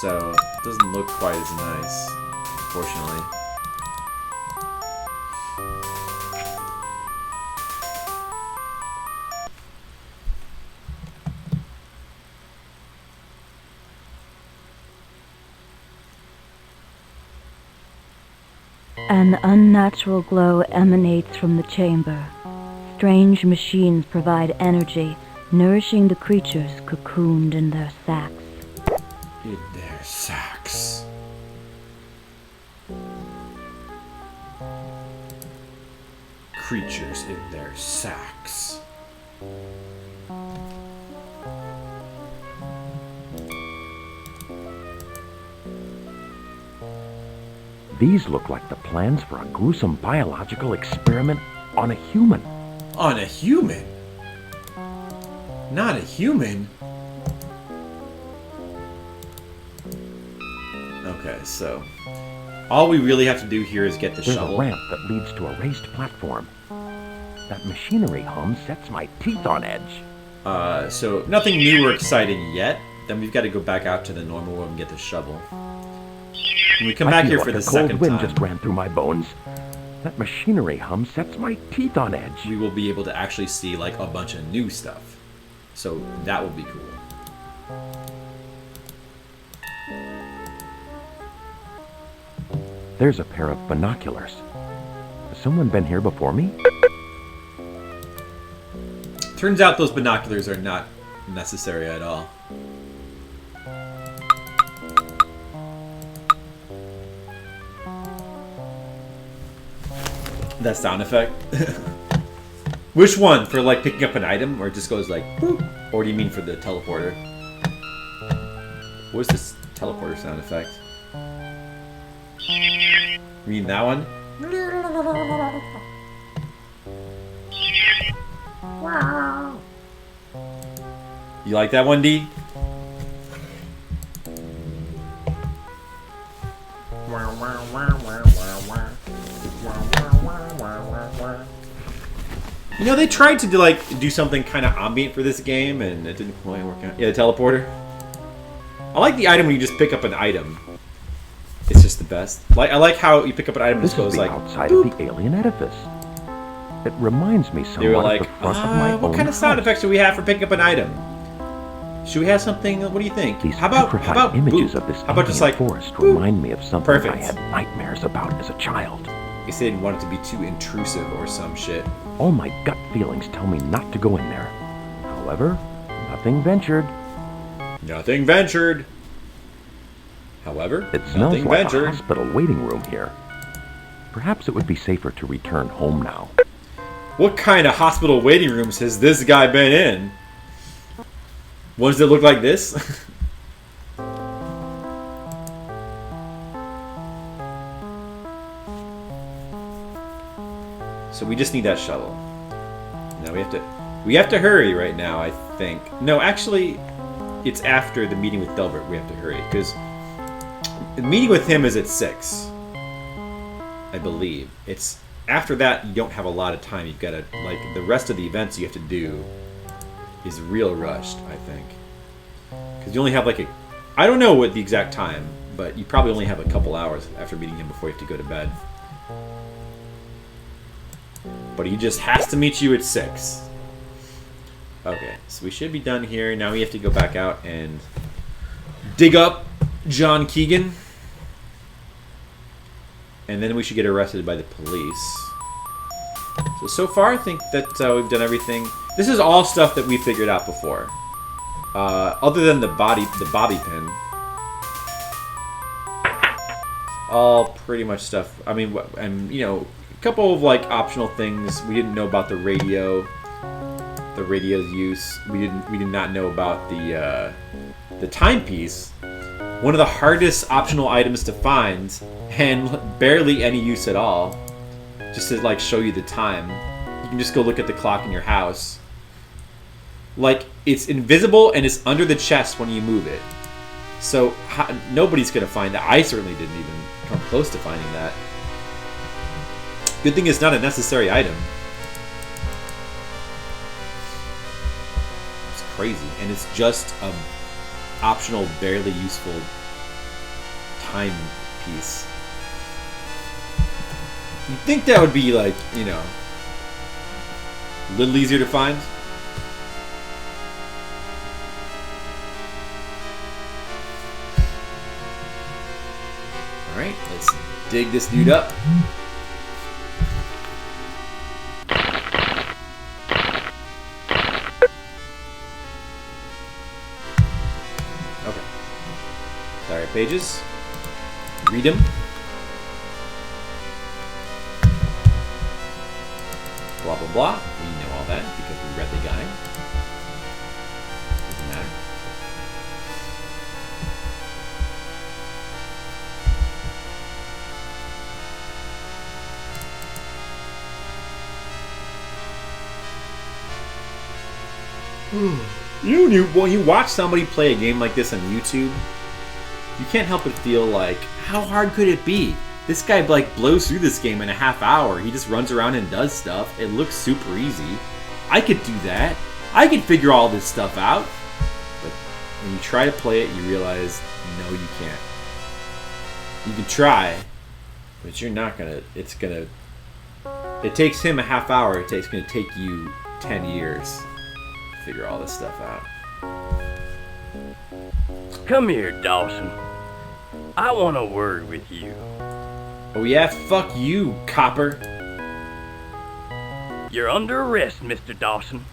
so it doesn't look quite as nice. Unfortunately. An unnatural glow emanates from the chamber. Strange machines provide energy, nourishing the creatures cocooned in their sacks. In their sacks. Creatures in their sacks. These look like the plans for a gruesome biological experiment on a human. On a human? Not a human? Okay, so all we really have to do here is get the There's shovel. a ramp that leads to a raised platform. That machinery hum sets my teeth on edge. So nothing new or exciting yet. Then we've got to go back out to the normal one and get the shovel. When we come back here for the second cold wind time, just ran through my bones. That machinery hum sets my teeth on edge. we will be able to actually see like a bunch of new stuff. So that will be cool. There's a pair of binoculars. Has someone been here before me? Turns out those binoculars are not necessary at all. That sound effect? Which one? For like picking up an item, or it just goes like boop? Or do you mean for the teleporter? What's this teleporter sound effect? You mean that one? You like that one, D? You know, they tried to do something kind of ambient for this game, and it didn't quite work out. Yeah, the teleporter. I like the item when you just pick up an item. It's just the best. I like how you pick up an item and This it goes is the like outside boop. of the alien edifice. It reminds me They were somewhat like, of the front of my what own kind of sound house. effects do we have for picking up an item? Should we have something? What do you think? These How about petrified images boop? of this How about just alien like forest boop? remind me of something Perfect. I had nightmares about as a child. They said they didn't want it to be too intrusive or some shit. All my gut feelings tell me not to go in there. However, nothing ventured. Nothing ventured. However, It smells nothing like ventured. a hospital waiting room here. Perhaps it would be safer to return home now. What kind of hospital waiting rooms has this guy been in? Ones that look like this? we just need that shuttle. Now we have to hurry right now, I think. No, actually, it's after the meeting with Delbert we have to hurry, because the meeting with him is at 6. I believe. It's after that you don't have a lot of time. You've got to, like, the rest of the events you have to do is real rushed, I think. Because you only have like I don't know what the exact time, but you probably only have a couple hours after meeting him before you have to go to bed. But he just has to meet you at 6. Okay, so we should be done here. Now we have to go back out and dig up John Keegan. And then we should get arrested by the police. So far, I think that we've done everything. This is all stuff that we figured out before. Other than the bobby pin. All pretty much stuff. I mean, and you know, a couple of like optional things. We didn't know about the radio. The radio's use. We did not know about the timepiece. One of the hardest optional items to find, and barely any use at all. Just to like show you the time. You can just go look at the clock in your house. Like, it's invisible and it's under the chest when you move it. So nobody's gonna find that. I certainly didn't even come close to finding that. Good thing it's not a necessary item. It's crazy, and it's just a optional, barely useful time piece. You'd think that would be like, you know, a little easier to find. Alright, let's dig this dude up. Okay. Sorry, pages. Read them. Blah, blah, blah. We know all that because we read the guide. Doesn't matter. When you watch somebody play a game like this on YouTube, you can't help but feel like, how hard could it be? This guy like blows through this game in a half hour. He just runs around and does stuff. It looks super easy. I could do that. I could figure all this stuff out. But when you try to play it, you realize, no, you can't. You can try, but you're not gonna. It takes him a half hour. It's gonna take you 10 years to figure all this stuff out. Come here, Dawson. I want a word with you. Oh yeah, fuck you, copper. You're under arrest, Mr. Dawson.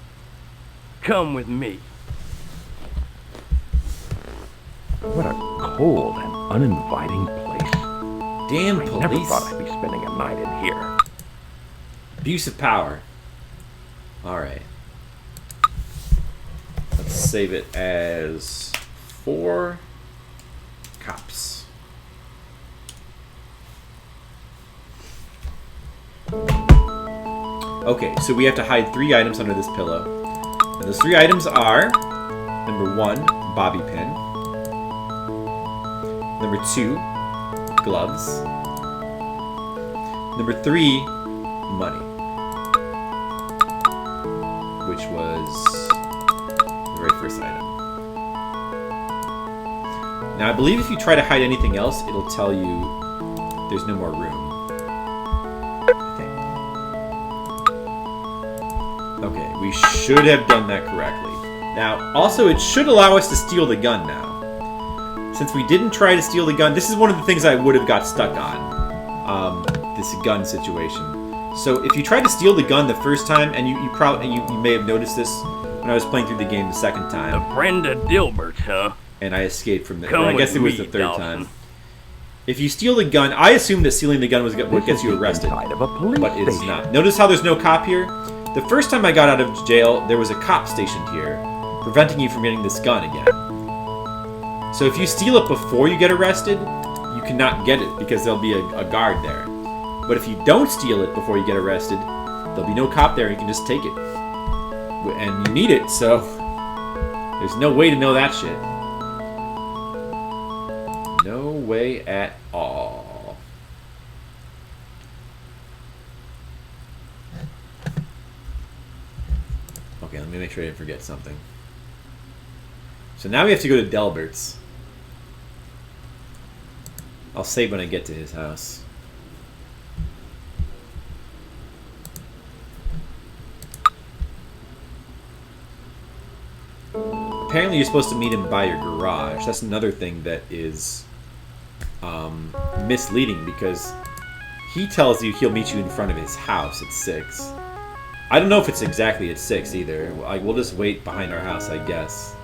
Come with me. What a cold and uninviting place. Damn I police. never thought I'd be spending a night in here. Abuse of power. Alright. Let's save it as 4 cops. Okay, so we have to hide 3 items under this pillow. And those 3 items are, number 1, bobby pin. Number 2, gloves. Number 3, money. Which was the very first item. Now I believe if you try to hide anything else, it'll tell you there's no more room. Okay, we should have done that correctly. Now, also, it should allow us to steal the gun now. Since we didn't try to steal the gun, this is one of the things I would have got stuck on. This gun situation. So, if you tried to steal the gun the first time, and you may have noticed this when I was playing through the game the second time. A friend of Dilbert's, huh? And I escaped from the... Come I guess it was with the me, third Dawson. time. If you steal the gun, I assume that stealing the gun was what gets you arrested. Inside of a police But it's station. not. Notice how there's no cop here? The first time I got out of jail, there was a cop stationed here, preventing you from getting this gun again. So if you steal it before you get arrested, you cannot get it because there'll be a guard there. But if you don't steal it before you get arrested, There'll be no cop there. You can just take it. And you need it, so there's no way to know that shit. No way at all. Okay, let me make sure I didn't forget something. So now we have to go to Delbert's. I'll save when I get to his house. Apparently you're supposed to meet him by your garage. That's another thing that is misleading, because he tells you he'll meet you in front of his house at 6. I don't know if it's exactly at 6 either. We'll just wait behind our house, I guess.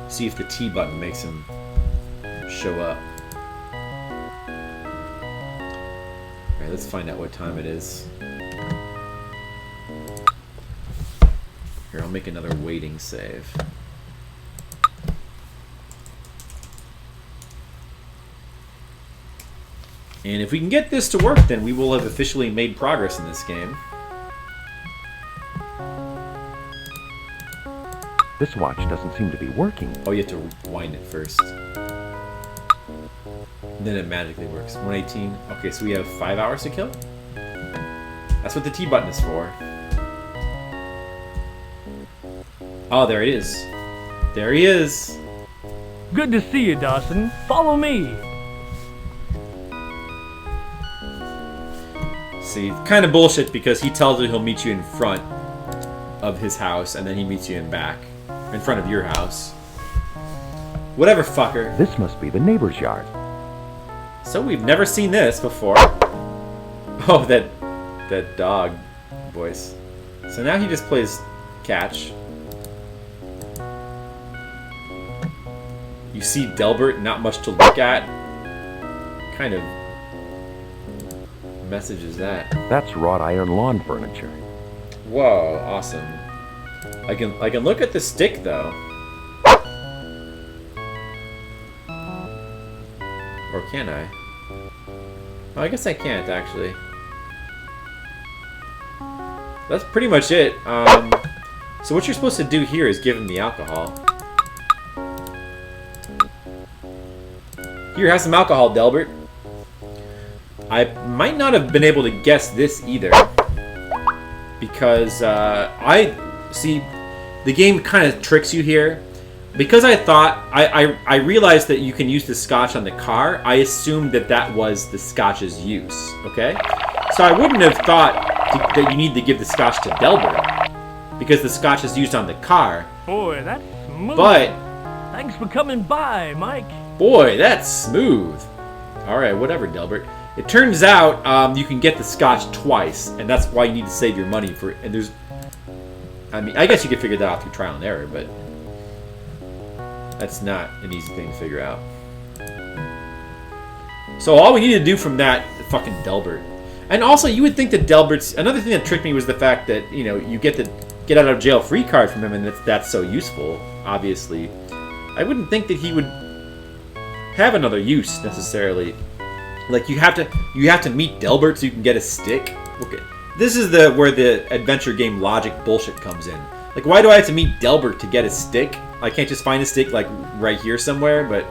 See if the T button makes him show up. Alright, let's find out what time it is. Here, I'll make another waiting save. And if we can get this to work, then we will have officially made progress in this game. This watch doesn't seem to be working. Oh, you have to wind it first. Then it magically works. 118. Okay, so we have 5 hours to kill? That's what the T button is for. Oh, there it is. There he is. Good to see you, Dawson. Follow me. See, kind of bullshit, because he tells you he'll meet you in front of his house, and then he meets you in back. In front of your house. Whatever, fucker. This must be the neighbor's yard. So we've never seen this before. Oh, that dog voice. So now he just plays catch. You see Delbert, not much to look at. What kind of message is that? That's wrought iron lawn furniture. Whoa, awesome. I can look at the stick though. Or can I? Oh, I guess I can't actually. That's pretty much it. So what you're supposed to do here is give him the alcohol. Here, have some alcohol, Delbert. I might not have been able to guess this either, because I see the game kind of tricks you here. Because I thought I realized that you can use the scotch on the car. I assumed that was the scotch's use. Okay, so I wouldn't have thought that you need to give the scotch to Delbert, because the scotch is used on the car. Boy, that's smooth. But Thanks for coming by, Mike. boy, that's smooth. All right, whatever, Delbert. It turns out you can get the scotch twice, and that's why you need to save your money for. And there's, I mean, I guess you could figure that out through trial and error, but that's not an easy thing to figure out. So all we need to do from that, fucking Delbert. And also, you would think that Delbert's, another thing that tricked me was the fact that, you know, you get the get out of jail free card from him, and that's so useful. Obviously, I wouldn't think that he would have another use necessarily. Like you have to meet Delbert so you can get a stick. Okay, this is where the adventure game logic bullshit comes in. Like, why do I have to meet Delbert to get a stick? I can't just find a stick like right here somewhere. But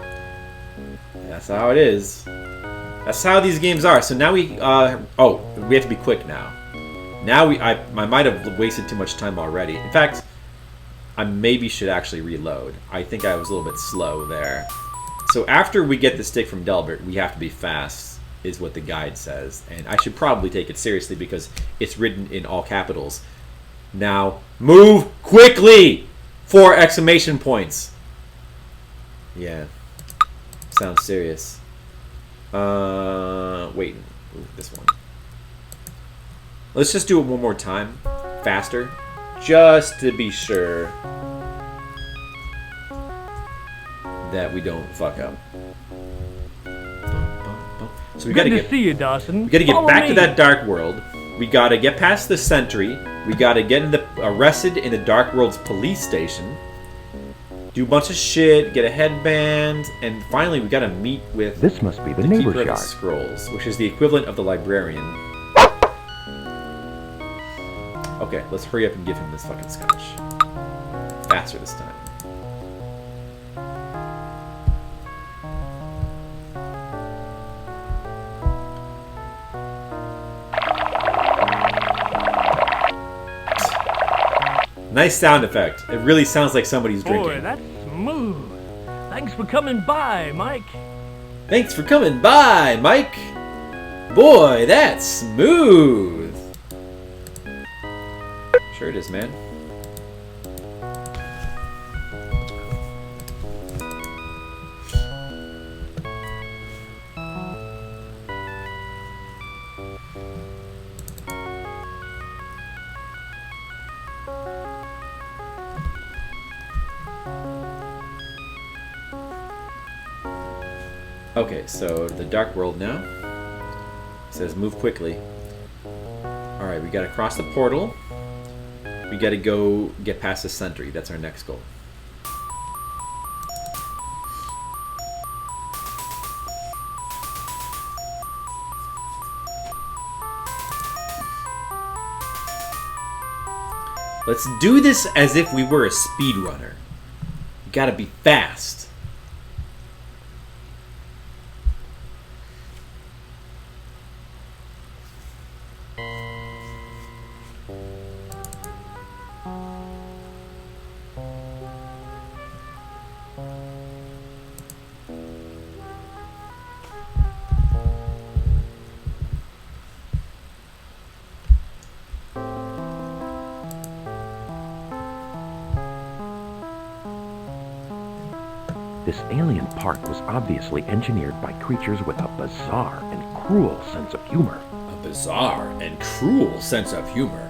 that's how it is. That's how these games are. So now we we have to be quick now. Now I might have wasted too much time already. In fact, I maybe should actually reload. I think I was a little bit slow there. So after we get the stick from Delbert, we have to be fast, is what the guide says. And I should probably take it seriously because it's written in all capitals. Now, move quickly! 4 exclamation points. Yeah. Sounds serious. Wait. Ooh, this one. Let's just do it one more time. Faster. Just to be sure that we don't fuck up. So we gotta Good to see you, Dawson. We gotta get Follow back me. to that dark world. We gotta get past the sentry. We gotta get arrested in the Dark World's police station. Do a bunch of shit, get a headband, and finally we gotta meet with This must be the the neighbor's Keeper of the yard. Scrolls, which is the equivalent of the librarian. Okay, let's hurry up and give him this fucking scotch. Faster this time. Nice sound effect. It really sounds like somebody's drinking. Boy, that's smooth. Thanks for coming by, Mike. Thanks for coming by, Mike. Boy, that's smooth. Sure it is, man. Okay, so the dark world now. It says move quickly. Alright, we gotta cross the portal. We gotta go get past the sentry. That's our next goal. Let's do this as if we were a speedrunner. You gotta be fast. This alien park was obviously engineered by creatures with a bizarre and cruel sense of humor. A bizarre and cruel sense of humor.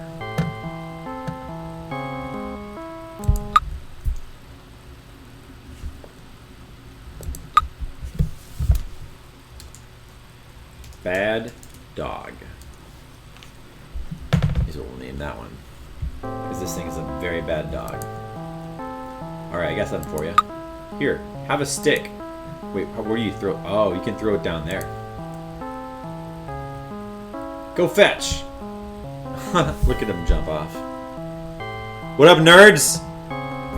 Bad dog is what we'll name that one. Because this thing is a very bad dog. Alright, I got something for you. Here, have a stick. Wait, where do you throw? Oh, you can throw it down there. Go fetch! Look at him jump off. What up, nerds?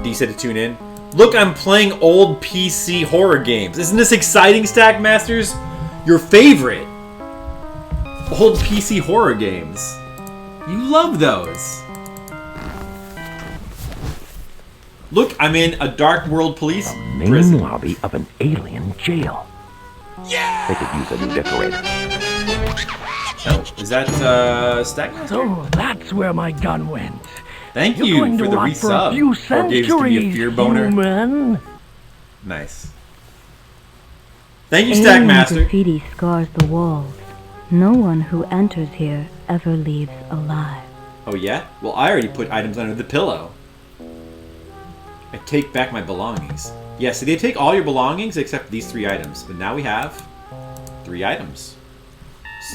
D said to tune in. Look, I'm playing old PC horror games. Isn't this exciting, Stack Masters? Your favorite old PC horror games. You love those. Look, I'm in a dark world police Main prison. lobby of an alien jail. Yeah! They could use a new decorator. Oh, is that Stack Master? So that's where my gun went. Thank You're you going for to the rot for a few resub. Or Games to be a centuries, fear boner. human. Nice. Thank you, Stack Alien Master. graffiti scars the walls. No one who enters here ever leaves alive. Oh yeah? Well, I already put items under the pillow. I take back my belongings. Yeah, so they take all your belongings except these 3 items. But now we have 3 items.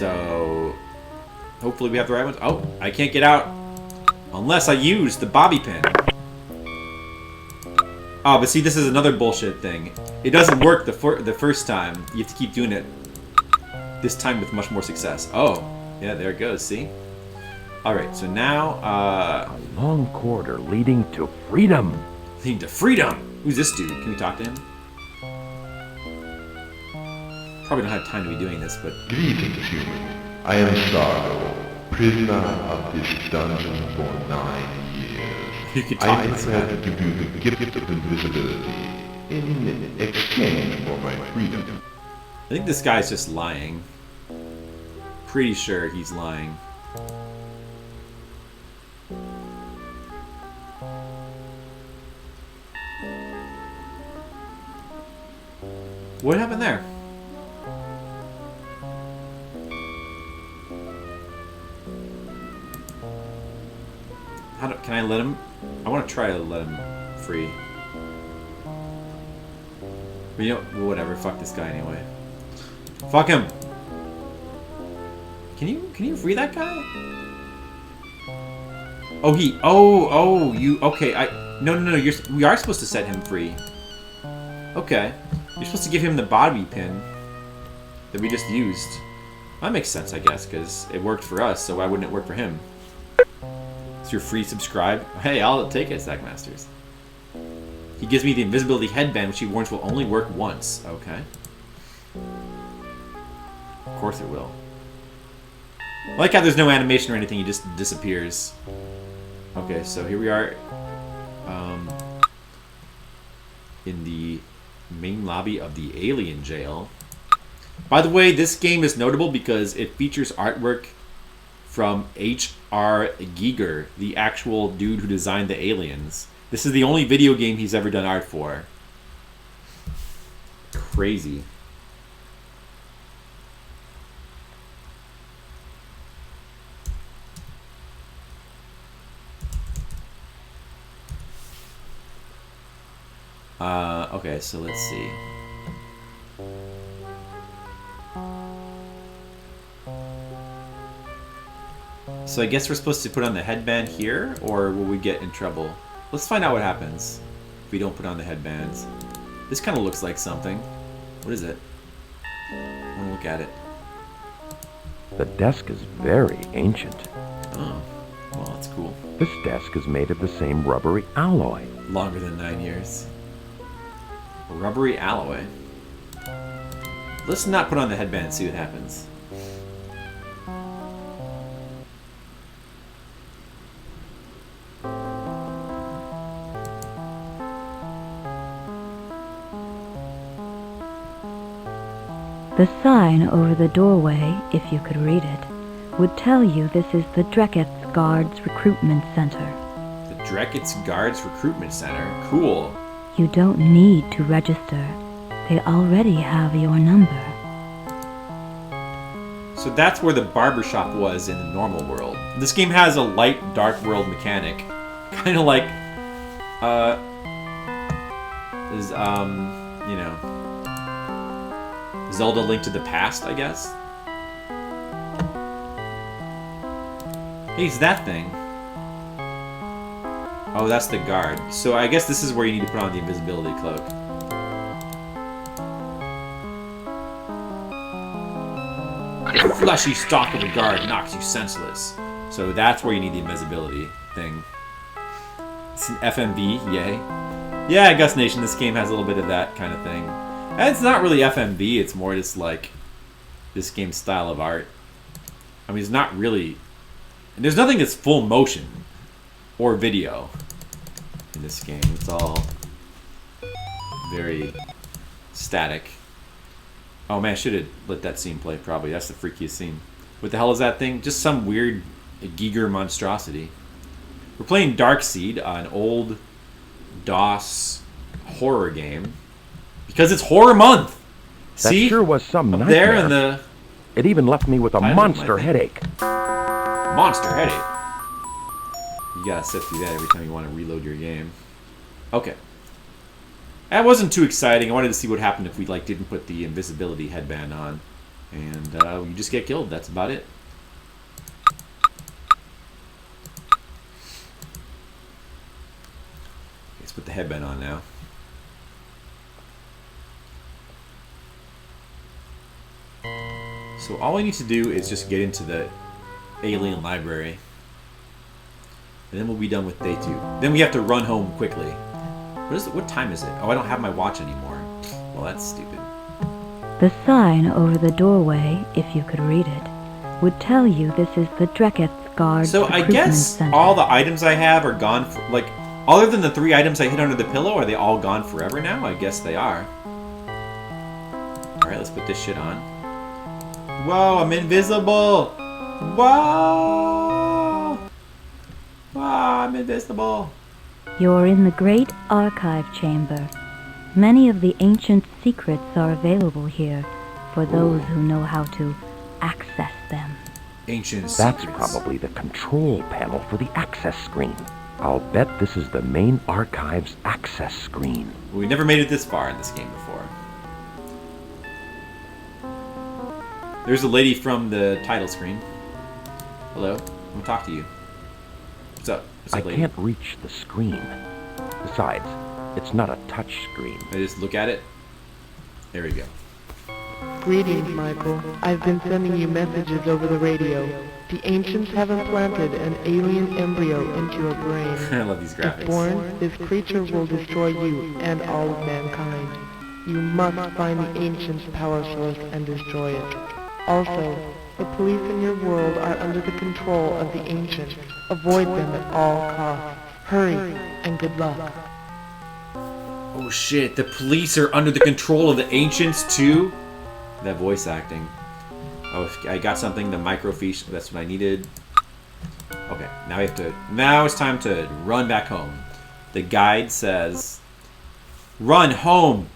So hopefully we have the right ones. Oh, I can't get out unless I use the bobby pin. Oh, but see, this is another bullshit thing. It doesn't work the first time. You have to keep doing it. This time with much more success. Oh, yeah, there it goes, see? Alright, so now, A long corridor leading to freedom. leading to freedom! Who's this dude? Can we talk to him? Probably don't have time to be doing this, but... Greetings, human. I am Sardo, prisoner of this dungeon for 9 years. You can I talk am like prepared that. to give you the gift of invisibility in exchange for my freedom. I think this guy's just lying. Pretty sure he's lying. What happened there? Can I let him? I want to try to let him free. But you know, whatever. Fuck this guy anyway. Fuck him. Can you free that guy? Oh, you. Okay, no. We are supposed to set him free. Okay. You're supposed to give him the bobby pin that we just used. That makes sense, I guess, because it worked for us, so why wouldn't it work for him? It's your free subscribe. Hey, I'll take it, Sackmasters. He gives me the invisibility headband, which he warns will only work once. Okay. Of course it will. I like how there's no animation or anything, he just disappears. Okay, so here we are in the main lobby of the alien jail. By the way, this game is notable because it features artwork from H.R. Giger, the actual dude who designed the aliens. This is the only video game he's ever done art for. Crazy. Okay, so let's see. So I guess we're supposed to put on the headband here, or will we get in trouble? Let's find out what happens if we don't put on the headbands. This kind of looks like something. What is it? I want to look at it. The desk is very ancient. Oh, well, that's cool. This desk is made of the same rubbery alloy. Longer than 9 years. Rubbery alloy. Let's not put on the headband and see what happens. The sign over the doorway, if you could read it, would tell you this is the Dreketh's Guards Recruitment Center. The Dreketh's Guards Recruitment Center. Cool. You don't need to register. They already have your number. So that's where the barbershop was in the normal world. This game has a light, dark world mechanic. Kind of like, you know, Zelda Link to the Past, I guess. Hey, it's that thing. Oh, that's the guard. So I guess this is where you need to put on the invisibility cloak. The fleshy stalk of a guard knocks you senseless. So that's where you need the invisibility thing. It's an FMV, yay. Yeah, Gus Nation, this game has a little bit of that kind of thing. And it's not really FMV, it's more just like this game's style of art. I mean, it's not really... There's nothing that's full motion or video in this game. It's all very static. Oh man, I should have let that scene play probably. That's the freakiest scene. What the hell is that thing? Just some weird Giger monstrosity. We're playing Darkseed, an old DOS horror game. Because it's horror month! That See? sure was some Up nightmare. there in the... It even left me with a monster headache. Monster headache? You gotta sit through that every time you want to reload your game. Okay. That wasn't too exciting. I wanted to see what happened if we didn't put the invisibility headband on. And you just get killed. That's about it. Let's put the headband on now. So all we need to do is just get into the alien library. And then we'll be done with day 2. Then we have to run home quickly. What time is it? Oh, I don't have my watch anymore. Well, that's stupid. The sign over the doorway, if you could read it, would tell you this is the Dreketh's Guards So I Recruitment guess Center. all the items I have are gone, other than the 3 items I hid under the pillow, are they all gone forever now? I guess they are. Alright, let's put this shit on. Whoa, I'm invisible! Whoa! Whoa, I'm invisible! You're in the Great Archive Chamber. Many of the ancient secrets are available here for those who know how to access them. Ancient That's secrets. probably the control panel for the access screen. I'll bet this is the main archive's access screen. We never made it this far in this game before. There's a lady from the title screen. Hello, I want to talk to you. What's up? What's I up, lady? can't reach the screen. Besides, it's not a touch screen. I just look at it. There we go. Greetings, Michael. I've been sending you messages over the radio. The ancients have implanted an alien embryo into your brain. I love these graphics. If born, this creature will destroy you and all of mankind. You must find the ancients' power source and destroy it. Also, the police in your world are under the control of the ancients. Avoid them at all costs. Hurry, and good luck. Oh shit, the police are under the control of the ancients too? That voice acting. Oh, I got something, the microfiche, that's what I needed. Okay, now it's time to run back home. The guide says, run home!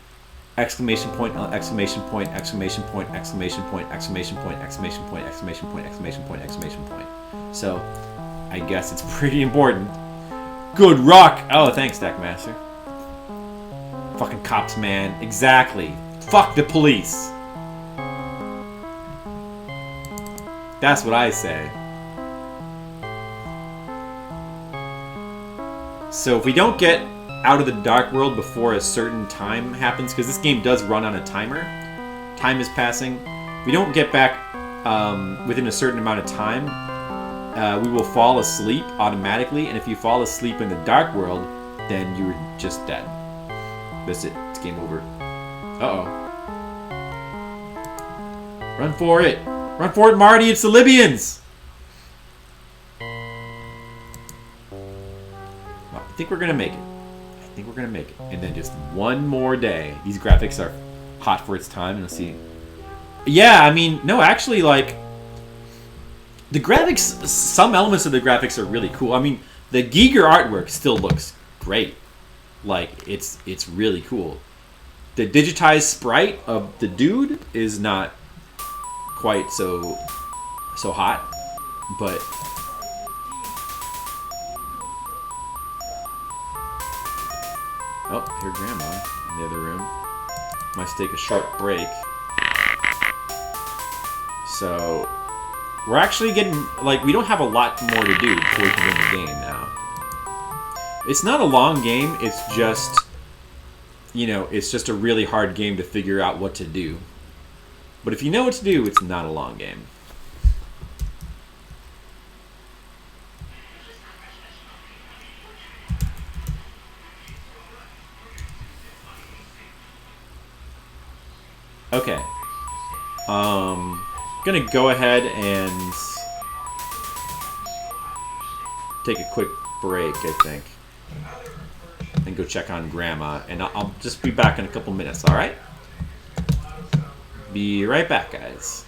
Exclamation point, exclamation point, exclamation point, exclamation point, exclamation point, exclamation point, exclamation point, exclamation point, exclamation point. So, I guess it's pretty important. Good rock! Oh, thanks, Stackmaster. Fucking cops, man. Exactly. Fuck the police. That's what I say. So if we don't get out of the dark world before a certain time happens, because this game does run on a timer, time is passing. If we don't get back within a certain amount of time, we will fall asleep automatically, and if you fall asleep in the dark world, then you're just dead. That's it. It's game over. Uh-oh. Run for it! Run for it, Marty! It's the Libyans! Well, I think we're gonna make it. I think we're gonna make it. And then just one more day. These graphics are hot for its time, and you'll see. Yeah, I mean, no, actually, like, the graphics, some elements of the graphics are really cool. I mean, the Giger artwork still looks great. Like, it's really cool. The digitized sprite of the dude is not quite so hot, but oh, here Grandma in the other room. Must take a short break. So we're actually getting, like, we don't have a lot more to do before we can win the game now. It's not a long game, it's just, you know, it's just a really hard game to figure out what to do. But if you know what to do, it's not a long game. Okay. Gonna go ahead and take a quick break, I think. And go check on Grandma. And I'll just be back in a couple minutes, alright? Be right back, guys.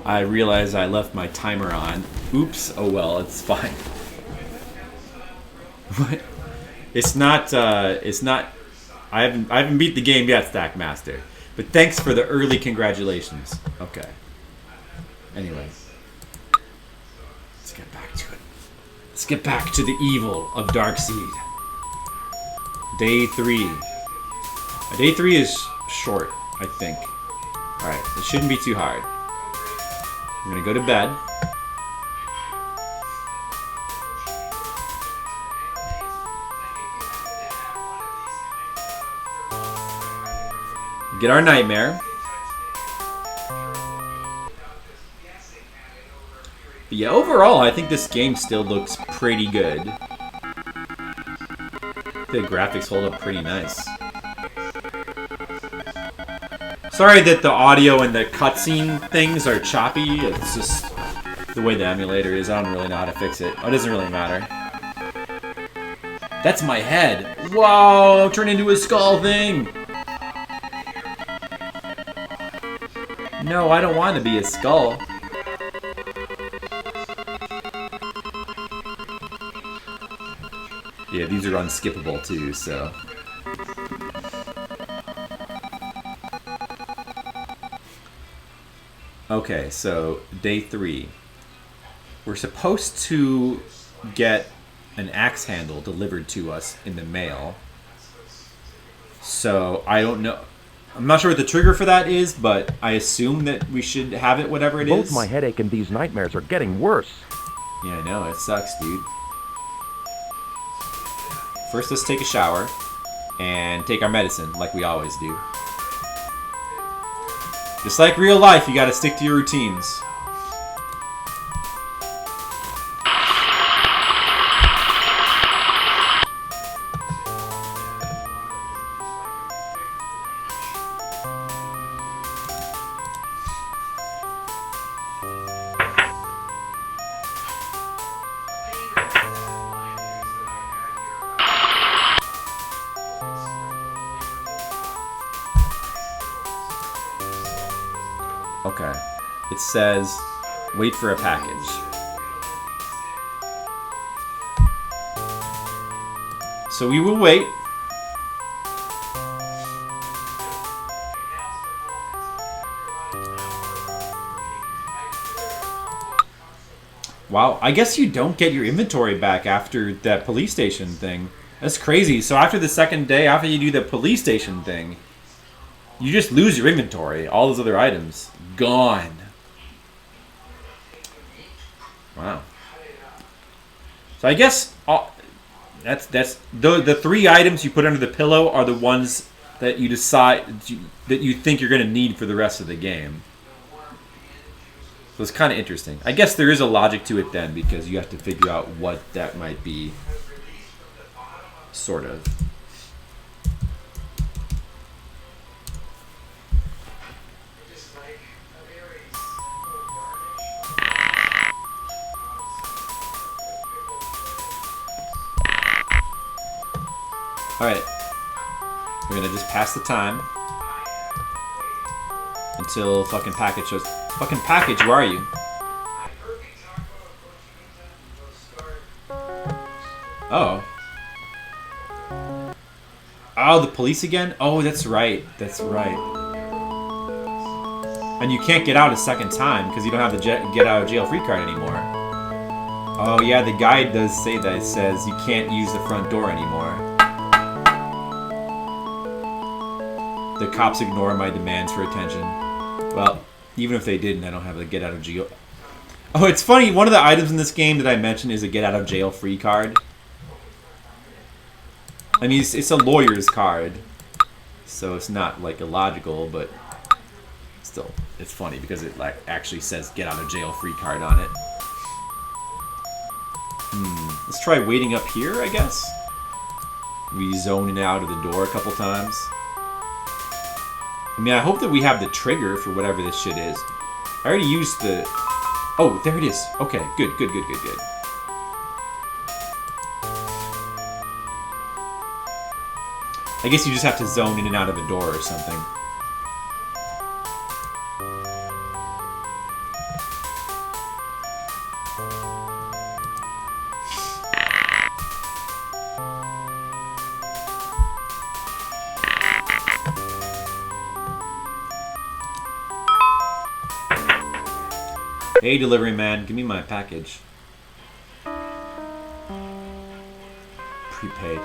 I realize I left my timer on. Oops. Oh well, it's fine. What? It's not. I haven't beat the game yet, Stackmaster. But thanks for the early congratulations. Okay. Anyway, let's get back to it. Let's get back to the evil of Darkseid. Day 3. Day 3 is short, I think. Alright, it shouldn't be too hard. I'm gonna go to bed. Get our nightmare. But yeah, overall, I think this game still looks pretty good. The graphics hold up pretty nice. Sorry that the audio and the cutscene things are choppy. It's just the way the emulator is. I don't really know how to fix it. Oh, it doesn't really matter. That's my head. Whoa, turned into a skull thing. No, I don't want to be a skull. Yeah, these are unskippable too, so. Okay, so day 3. We're supposed to get an axe handle delivered to us in the mail. So, I don't know. I'm not sure what the trigger for that is, but I assume that we should have it, whatever it is. Both my headache and these nightmares are getting worse. Yeah, I know. It sucks, dude. First, let's take a shower and take our medicine like we always do. Just like real life, you gotta stick to your routines. Okay. It says, wait for a package. So we will wait. Wow, I guess you don't get your inventory back after that police station thing. That's crazy. So after the second day, after you do the police station thing, you just lose your inventory. All those other items, gone. Wow. So I guess that's the 3 items you put under the pillow are the ones that you decide that you think you're going to need for the rest of the game. So it's kind of interesting. I guess there is a logic to it then, because you have to figure out what that might be. Sort of. Alright. We're gonna just pass the time until fucking package shows. Fucking package, where are you? Oh. Oh, the police again? Oh, that's right. That's right. And you can't get out a second time because you don't have the get out of jail free card anymore. Oh yeah, the guide does say that. It says you can't use the front door anymore. The cops ignore my demands for attention. Well, even if they didn't, I don't have the get out of jail. Oh, it's funny. One of the items in this game that I mentioned is a get out of jail free card. I mean, it's a lawyer's card, so it's not like illogical, but still, it's funny because it like actually says "get out of jail free card" on it. Let's try waiting up here, I guess. We zone in and out of the door a couple times. I mean, I hope that we have the trigger for whatever this shit is. I already used the. Oh, there it is. Okay, good. I guess you just have to zone in and out of a door or something. Hey, delivery man, give me my package. Prepaid.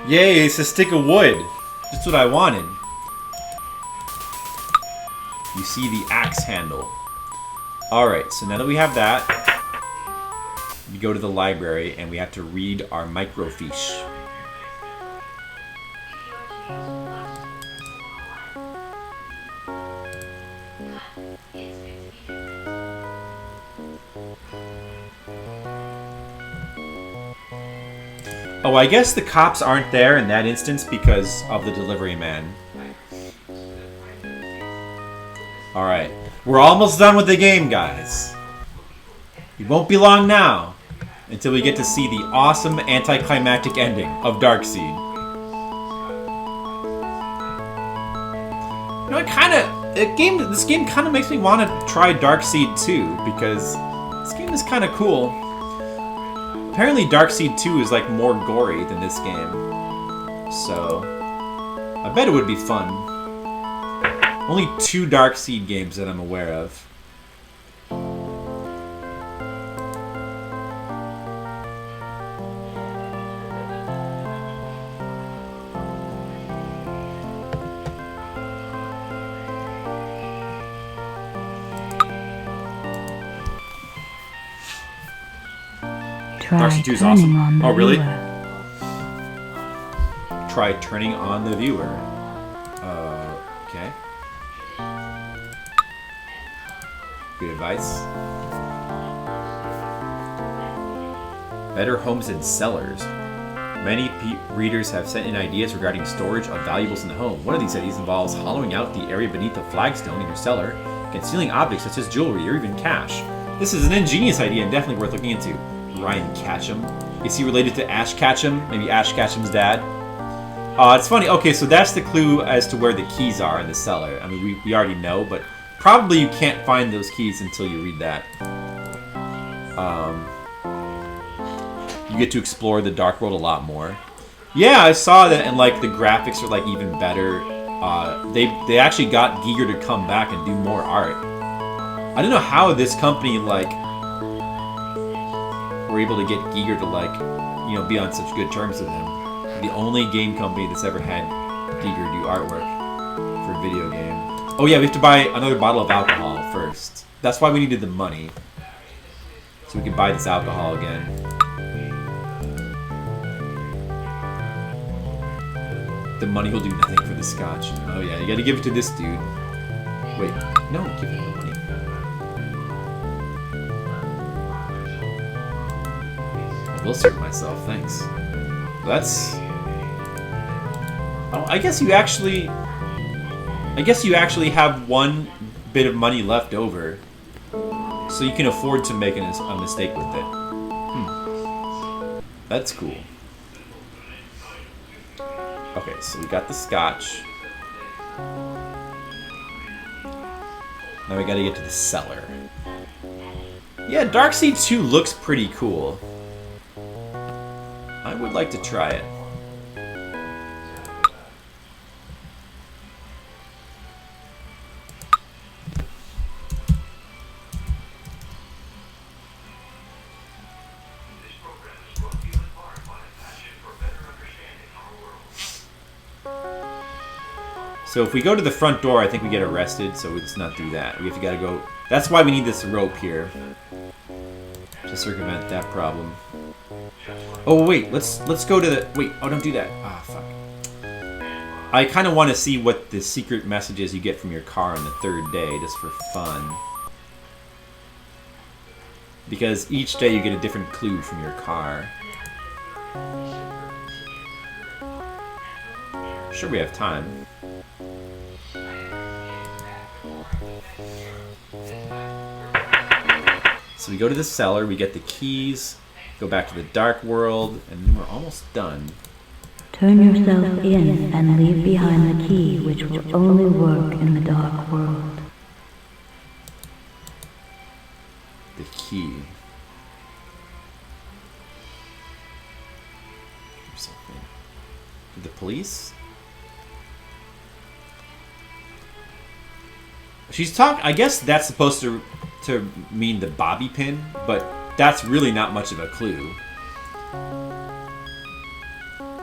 Yay, it's a stick of wood. Just what I wanted. You see the axe handle. Alright, so now that we have that, we go to the library and we have to read our microfiche. Oh, I guess the cops aren't there in that instance because of the delivery man. Alright, we're almost done with the game, guys. It won't be long now until we get to see the awesome anticlimactic ending of Darkseed. You know, this game kind of makes me want to try Darkseid 2 because this game is kind of cool. Apparently Darkseid 2 is like more gory than this game. So, I bet it would be fun. Only 2 Darkseid games that I'm aware of. Try Darkseid 2 is turning awesome. on the Oh, really? viewer. Try turning on the viewer. Okay. Good advice. Better homes and cellars. Many readers have sent in ideas regarding storage of valuables in the home. One of these ideas involves hollowing out the area beneath the flagstone in your cellar, concealing objects such as jewelry or even cash. This is an ingenious idea and definitely worth looking into. Ryan Catchum. Is he related to Ash Ketchum? Maybe Ash Ketchum's dad? It's funny. Okay, so that's the clue as to where the keys are in the cellar. I mean, we already know, but probably you can't find those keys until you read that. You get to explore the Dark World a lot more. Yeah, I saw that, and like the graphics are like even better. They actually got Giger to come back and do more art. I don't know how this company like were able to get Giger to like, you know, be on such good terms with him. The only game company that's ever had Giger do artwork for a video game. Oh yeah, we have to buy another bottle of alcohol first. That's why we needed the money. So we can buy this alcohol again. The money will do nothing for the scotch. Oh yeah, you gotta give it to this dude. Wait, no, give him the money. I will serve myself, thanks. That's... Oh, I guess you actually have one bit of money left over. So you can afford to make a mistake with it. That's cool. Okay, so we got the scotch. Now we gotta get to the cellar. Yeah, Darkseid 2 looks pretty cool. I would like to try it. So if we go to the front door, I think we get arrested, so let's not do that. We gotta go... That's why we need this rope here. To circumvent that problem. Oh, wait, let's go to the... Wait, oh, don't do that. Ah, fuck. I kind of want to see what the secret messages you get from your car on the 3rd day, just for fun. Because each day you get a different clue from your car. Sure, we have time. So we go to the cellar, we get the keys, go back to the Dark World, and then we're almost done. Turn yourself in and leave behind the key, which will only work in the Dark World. The key. The police? She's talking. I guess that's supposed to mean the bobby pin, but that's really not much of a clue.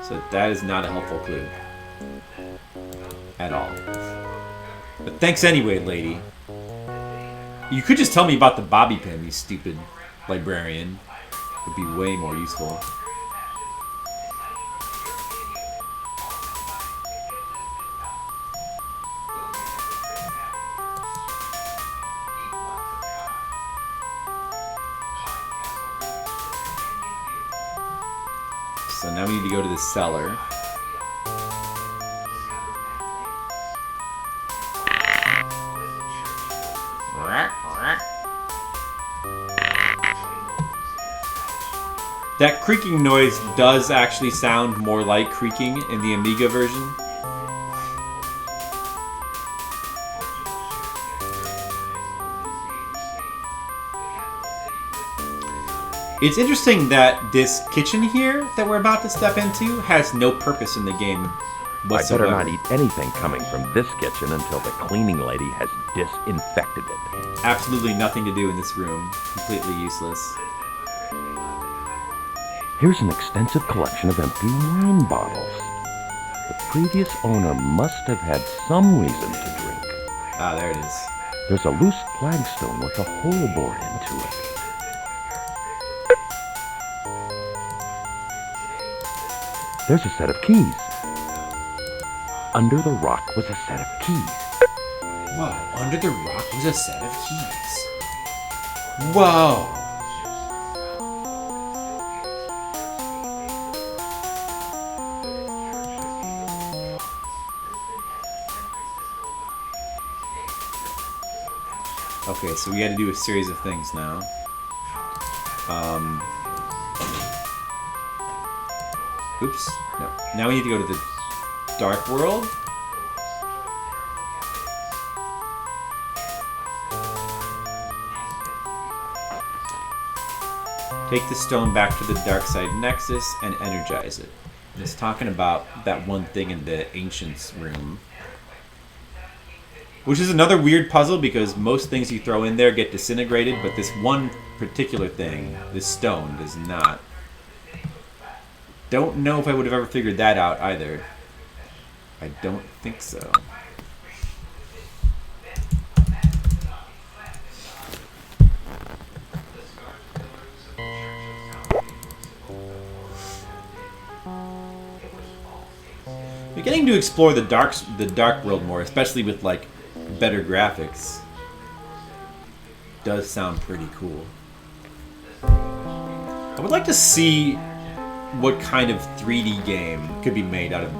So So that is not a helpful clue. At all. But thanks anyway, lady. You could just tell me about the bobby pin, you stupid librarian. Would be way more useful. So now we need to go to the cellar. That creaking noise does actually sound more like creaking in the Amiga version. It's interesting that this kitchen here that we're about to step into has no purpose in the game whatsoever. I better not eat anything coming from this kitchen until the cleaning lady has disinfected it. Absolutely nothing to do in this room. Completely useless. Here's an extensive collection of empty wine bottles. The previous owner must have had some reason to drink. Ah, there it is. There's a loose flagstone with a hole bored into it. There's a set of keys. Under the rock was a set of keys. Whoa, under the rock was a set of keys. Whoa! Okay, so we gotta do a series of things now. Oops. No. Now we need to go to the dark world. Take the stone back to the dark side nexus and energize it. It's talking about that one thing in the Ancients room. Which is another weird puzzle because most things you throw in there get disintegrated, but this one particular thing, this stone, does not. Don't know if I would have ever figured that out either. I don't think so. We're getting to explore the dark world more, especially with like better graphics. Does sound pretty cool. I would like to see what kind of 3D game could be made out of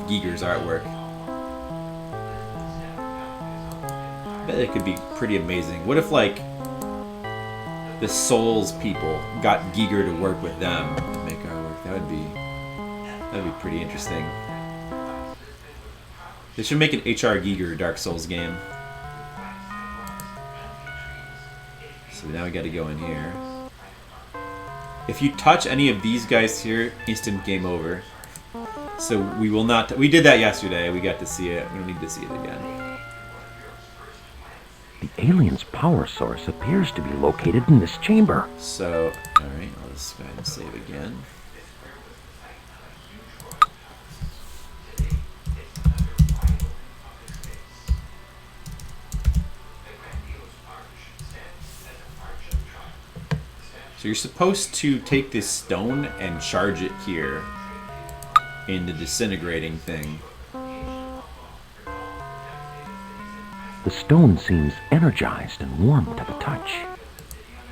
Giger's artwork. I bet it could be pretty amazing. What if like the Souls people got Giger to work with them to make artwork? That'd be pretty interesting. They should make an HR Giger Dark Souls game. So now we gotta go in here. If you touch any of these guys here, instant game over. So we will not... We did that yesterday. We got to see it. We don't need to see it again. The alien's power source appears to be located in this chamber. So, alright, let's go ahead and save again. So you're supposed to take this stone and charge it here in the disintegrating thing. The stone seems energized and warm to the touch.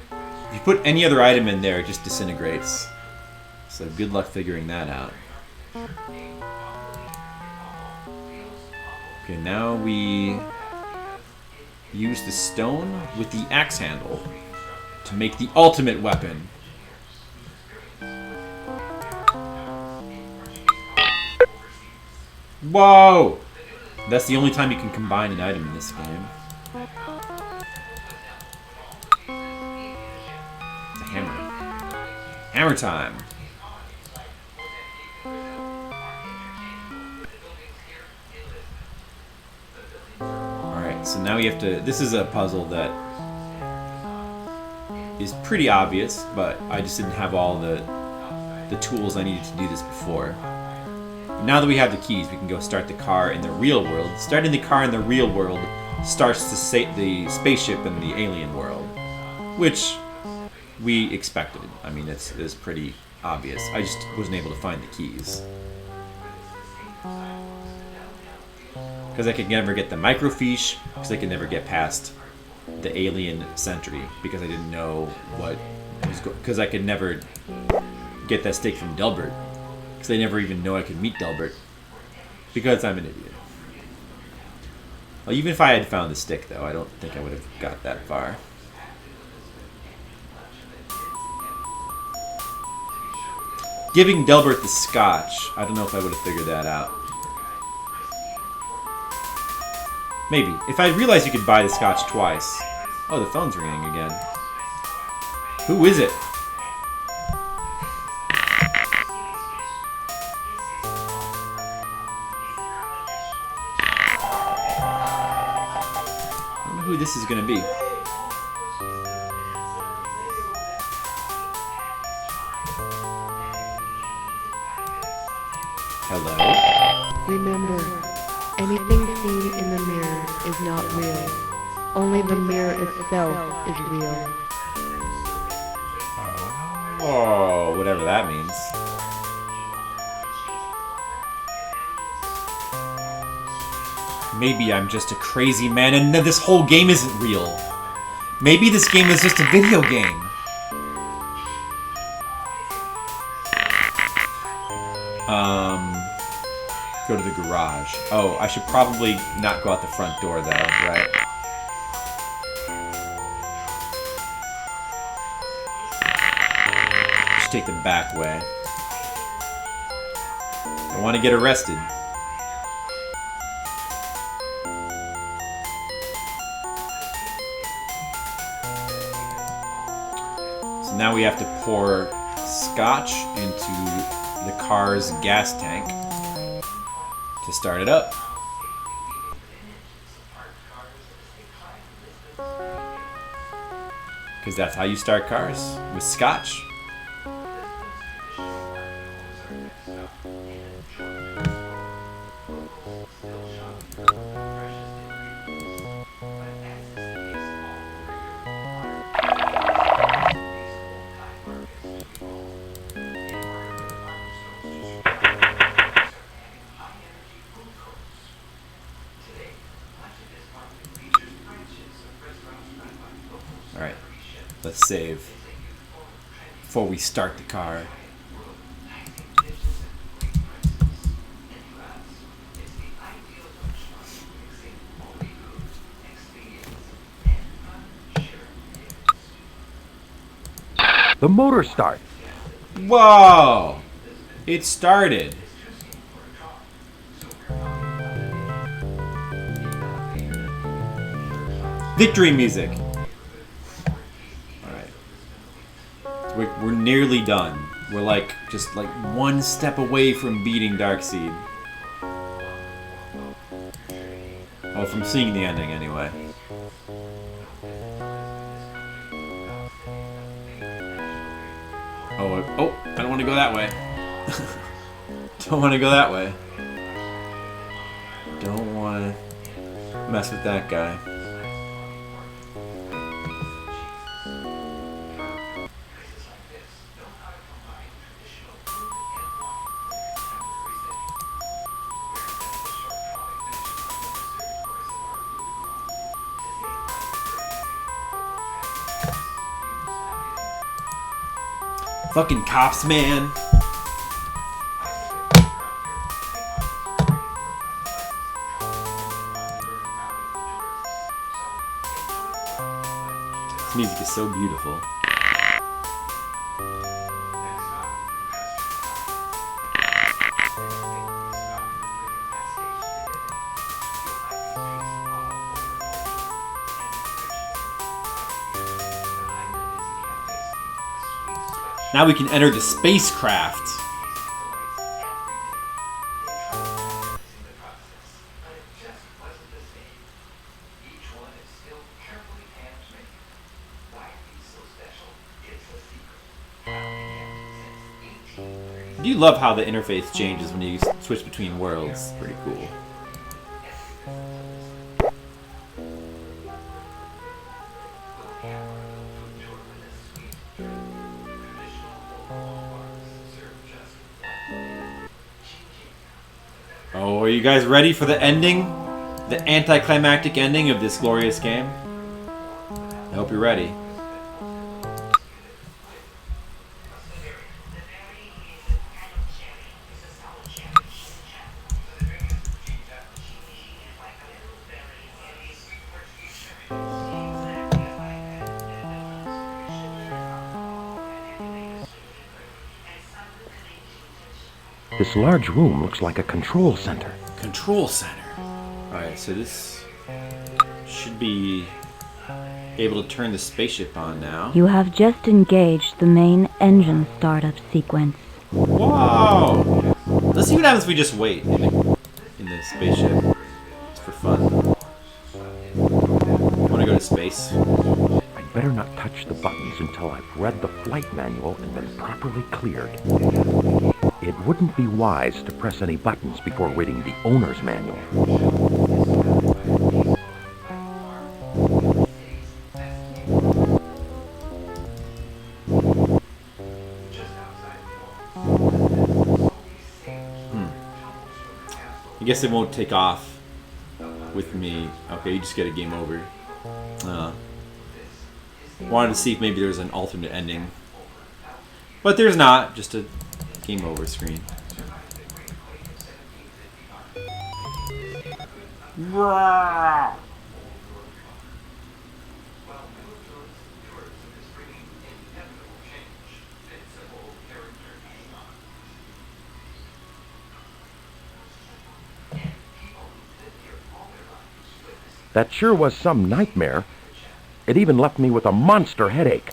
If you put any other item in there, it just disintegrates. So good luck figuring that out. Okay, now we use the stone with the axe handle to make the ultimate weapon. Whoa! That's the only time you can combine an item in this game. It's a hammer. Hammer time! Alright, so now we have to... This is a puzzle that is pretty obvious, but I just didn't have all the the tools I needed to do this before. Now that we have the keys, we can go start the car in the real world. Starting the car in the real world starts the spaceship in the alien world, which we expected. I mean, it's pretty obvious. I just wasn't able to find the keys. Because I could never get the microfiche, because I could never get past the alien sentry, because I didn't know what was because I could never get that stick from Delbert, because I never even know I could meet Delbert, because I'm an idiot. Well, even if I had found the stick, though, I don't think I would have got that far. Giving Delbert the scotch, I don't know if I would have figured that out. Maybe. If I realized you could buy the scotch twice. Oh, the phone's ringing again. Who is it? I don't know who this is going to be. Hello? Remember, anything seen in the mirror is not real. Only the mirror itself is real. Oh, whatever that means. Maybe I'm just a crazy man and this whole game isn't real. Maybe this game is just a video game. Go to the garage. Oh, I should probably not go out the front door though, right? Just take the back way. I want to get arrested. So now we have to pour scotch into the car's gas tank to start it up. Because that's how you start cars, with scotch. Alright, let's save before we start the car. The motor starts. Whoa! It started. Victory music. We're nearly done. We're like just like one step away from beating Darkseid. Oh, from seeing the ending anyway. Oh, I don't want to go that way. Don't want to go that way. Don't want to mess with that guy. Fucking cops, man. This music is so beautiful. Now we can enter the spacecraft. do love how the interface changes when you switch between worlds. Pretty cool. Oh, are you guys ready for the ending? The anticlimactic ending of this glorious game? I hope you're ready. This large room looks like a control center. Control center. Alright, so this should be able to turn the spaceship on now. You have just engaged the main engine startup sequence. Wow! Let's see what happens if we just wait in the spaceship. It's for fun. I want to go to space. I'd better not touch the buttons until I've read the flight manual and been properly cleared. It wouldn't be wise to press any buttons before reading the owner's manual. I guess it won't take off with me. Okay, you just get a game over. Wanted to see if maybe there's an alternate ending. But there's not, just a game over screen. That sure was some nightmare. It even left me with a monster headache.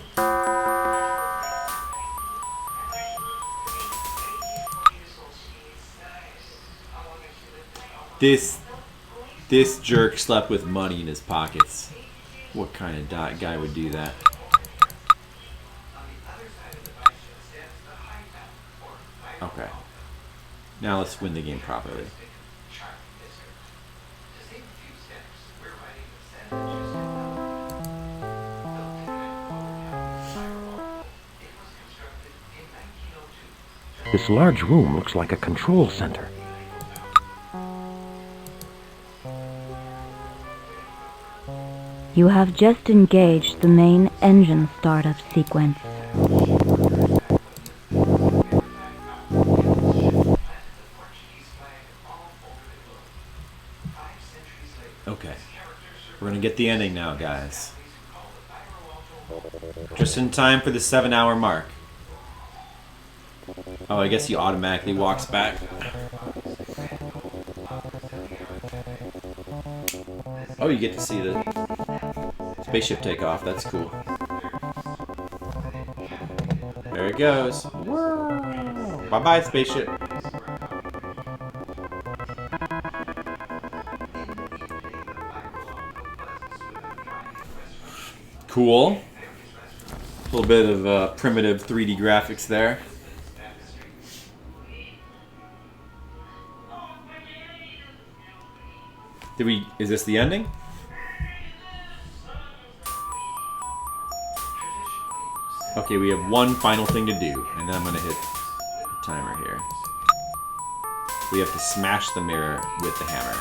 This jerk slept with money in his pockets. What kind of guy would do that? Okay. Now let's win the game properly. This large room looks like a control center. You have just engaged the main engine startup sequence. Okay. We're gonna get the ending now, guys. Just in time for the 7-hour mark. Oh, I guess he automatically walks back. Oh, you get to see the spaceship take off. That's cool. There it goes. Bye-bye, spaceship. Cool. A little bit of primitive 3D graphics there. Is this the ending? Okay, we have one final thing to do, and then I'm gonna hit the timer here. We have to smash the mirror with the hammer.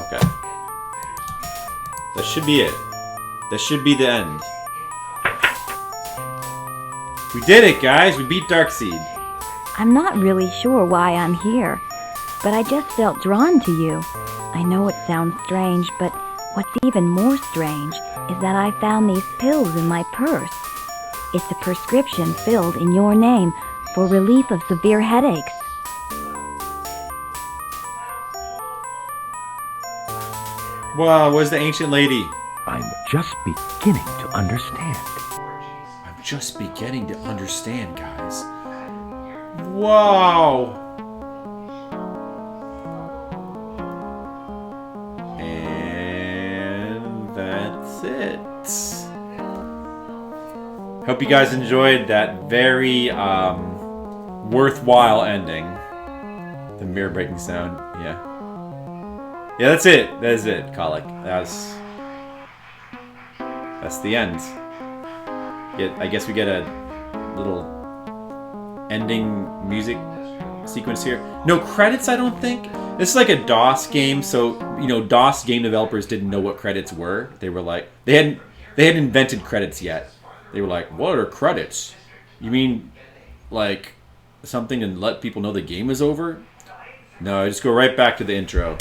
Okay. That should be it. That should be the end. We did it, guys! We beat Darkseid. I'm not really sure why I'm here, but I just felt drawn to you. I know it sounds strange, but what's even more strange is that I found these pills in my purse. It's a prescription filled in your name for relief of severe headaches. Wow, where's the ancient lady? I'm just beginning to understand. I'm just beginning to understand, guys. Wow! And that's it. Hope you guys enjoyed that very worthwhile ending. The mirror breaking sound, yeah. Yeah, that's it. That is it, Colic. That's the end. I guess we get a little ending music sequence here. No credits, I don't think. This is like a DOS game, so you know, DOS game developers didn't know what credits were. They were like, they hadn't invented credits yet. They were like, what are credits? You mean like something to let people know the game is over? No, I just go right back to the intro.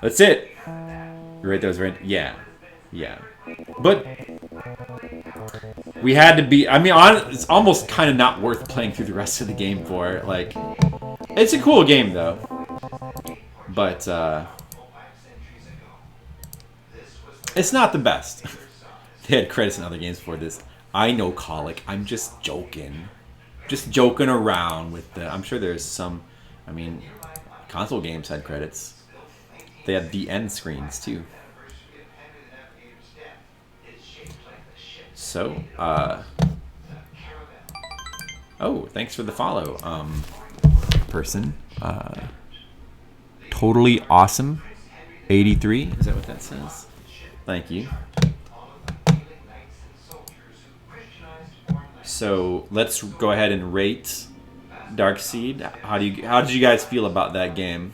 That's it. You're right, that was right. Yeah. But we had to be. I mean, it's almost kind of not worth playing through the rest of the game for. Like, it's a cool game though. But it's not the best. They had credits in other games for this. I know, Colic. I'm just joking. Just joking around with the... I'm sure there's some... I mean, console games had credits. They had the end screens, too. So, oh, thanks for the follow, person. Totally awesome. 83. Is that what that says? Thank you. So let's go ahead and rate Darkseed. How did you guys feel about that game?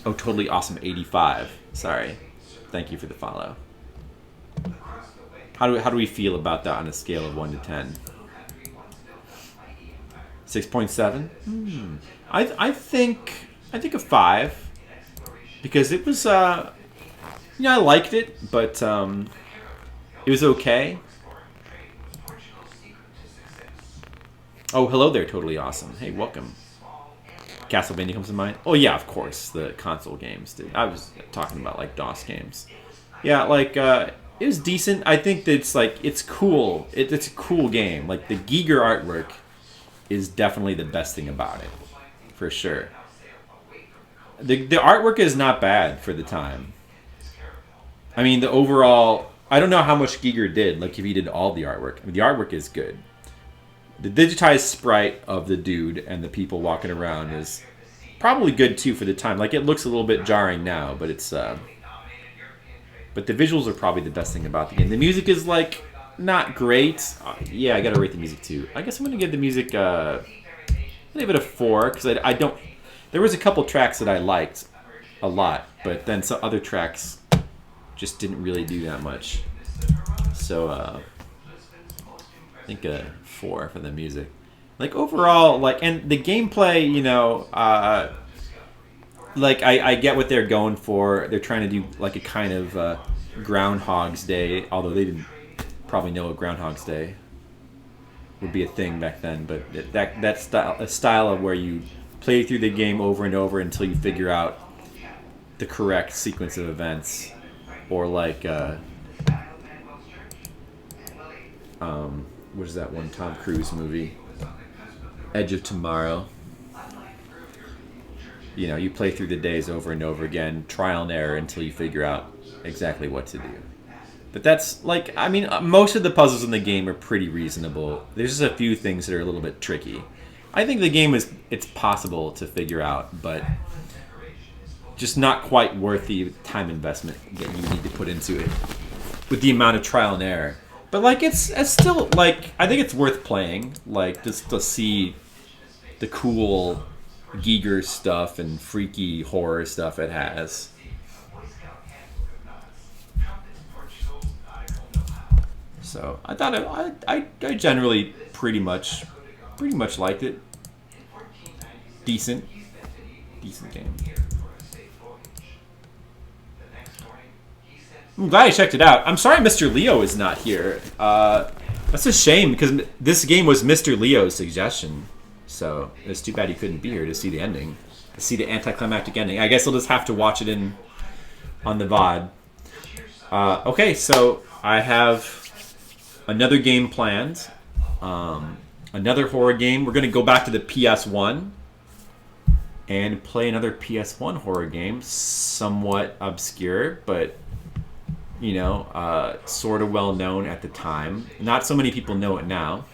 Oh, totally awesome. 85. Sorry. Thank you for the follow. How do we feel about that on a scale of 1 to 10? 6.7. I think a 5 because it was I liked it, but it was okay. Oh, hello there, totally awesome. Hey, welcome. Castlevania comes to mind. Oh yeah, of course, the console games did. I was talking about like DOS games. Yeah, like it was decent. I think that it's cool. It's a cool game. Like the Giger artwork is definitely the best thing about it, for sure. The artwork is not bad for the time. I mean, the overall, I don't know how much Giger did, like if he did all the artwork. I mean, the artwork is good. The digitized sprite of the dude and the people walking around is probably good too for the time. Like it looks a little bit jarring now, but it's but the visuals are probably the best thing about the game. The music is like not great. Yeah, I gotta rate the music too. I guess I'm gonna give the music I'll give it a 4 because I don't. There was a couple tracks that I liked a lot, but then some other tracks just didn't really do that much. So I think a 4 for the music. Like overall, like, and the gameplay, you know, like I get what they're going for. They're trying to do like a kind of Groundhog's Day, although they didn't probably know what Groundhog's Day would be a thing back then. But that style of where you play through the game over and over until you figure out the correct sequence of events, or like what is that one Tom Cruise movie? Edge of Tomorrow. You know, you play through the days over and over again, trial and error until you figure out exactly what to do. But that's like, I mean, most of the puzzles in the game are pretty reasonable. There's just a few things that are a little bit tricky. I think the game it's possible to figure out, but just not quite worth the time investment that you need to put into it with the amount of trial and error. But like it's still like, I think it's worth playing, like just to see the cool Giger stuff and freaky horror stuff it has. So I thought I generally pretty much liked it. Decent game. I'm glad I checked it out. I'm sorry Mr. Leo is not here. That's a shame because this game was Mr. Leo's suggestion. So it's too bad he couldn't be here to see the ending, to see the anticlimactic ending. I guess I'll just have to watch it on the VOD. Okay, so I have another game planned. Another horror game. We're going to go back to the PS1 and play another PS1 horror game. Somewhat obscure, but you know, sort of well known at the time. Not so many people know it now.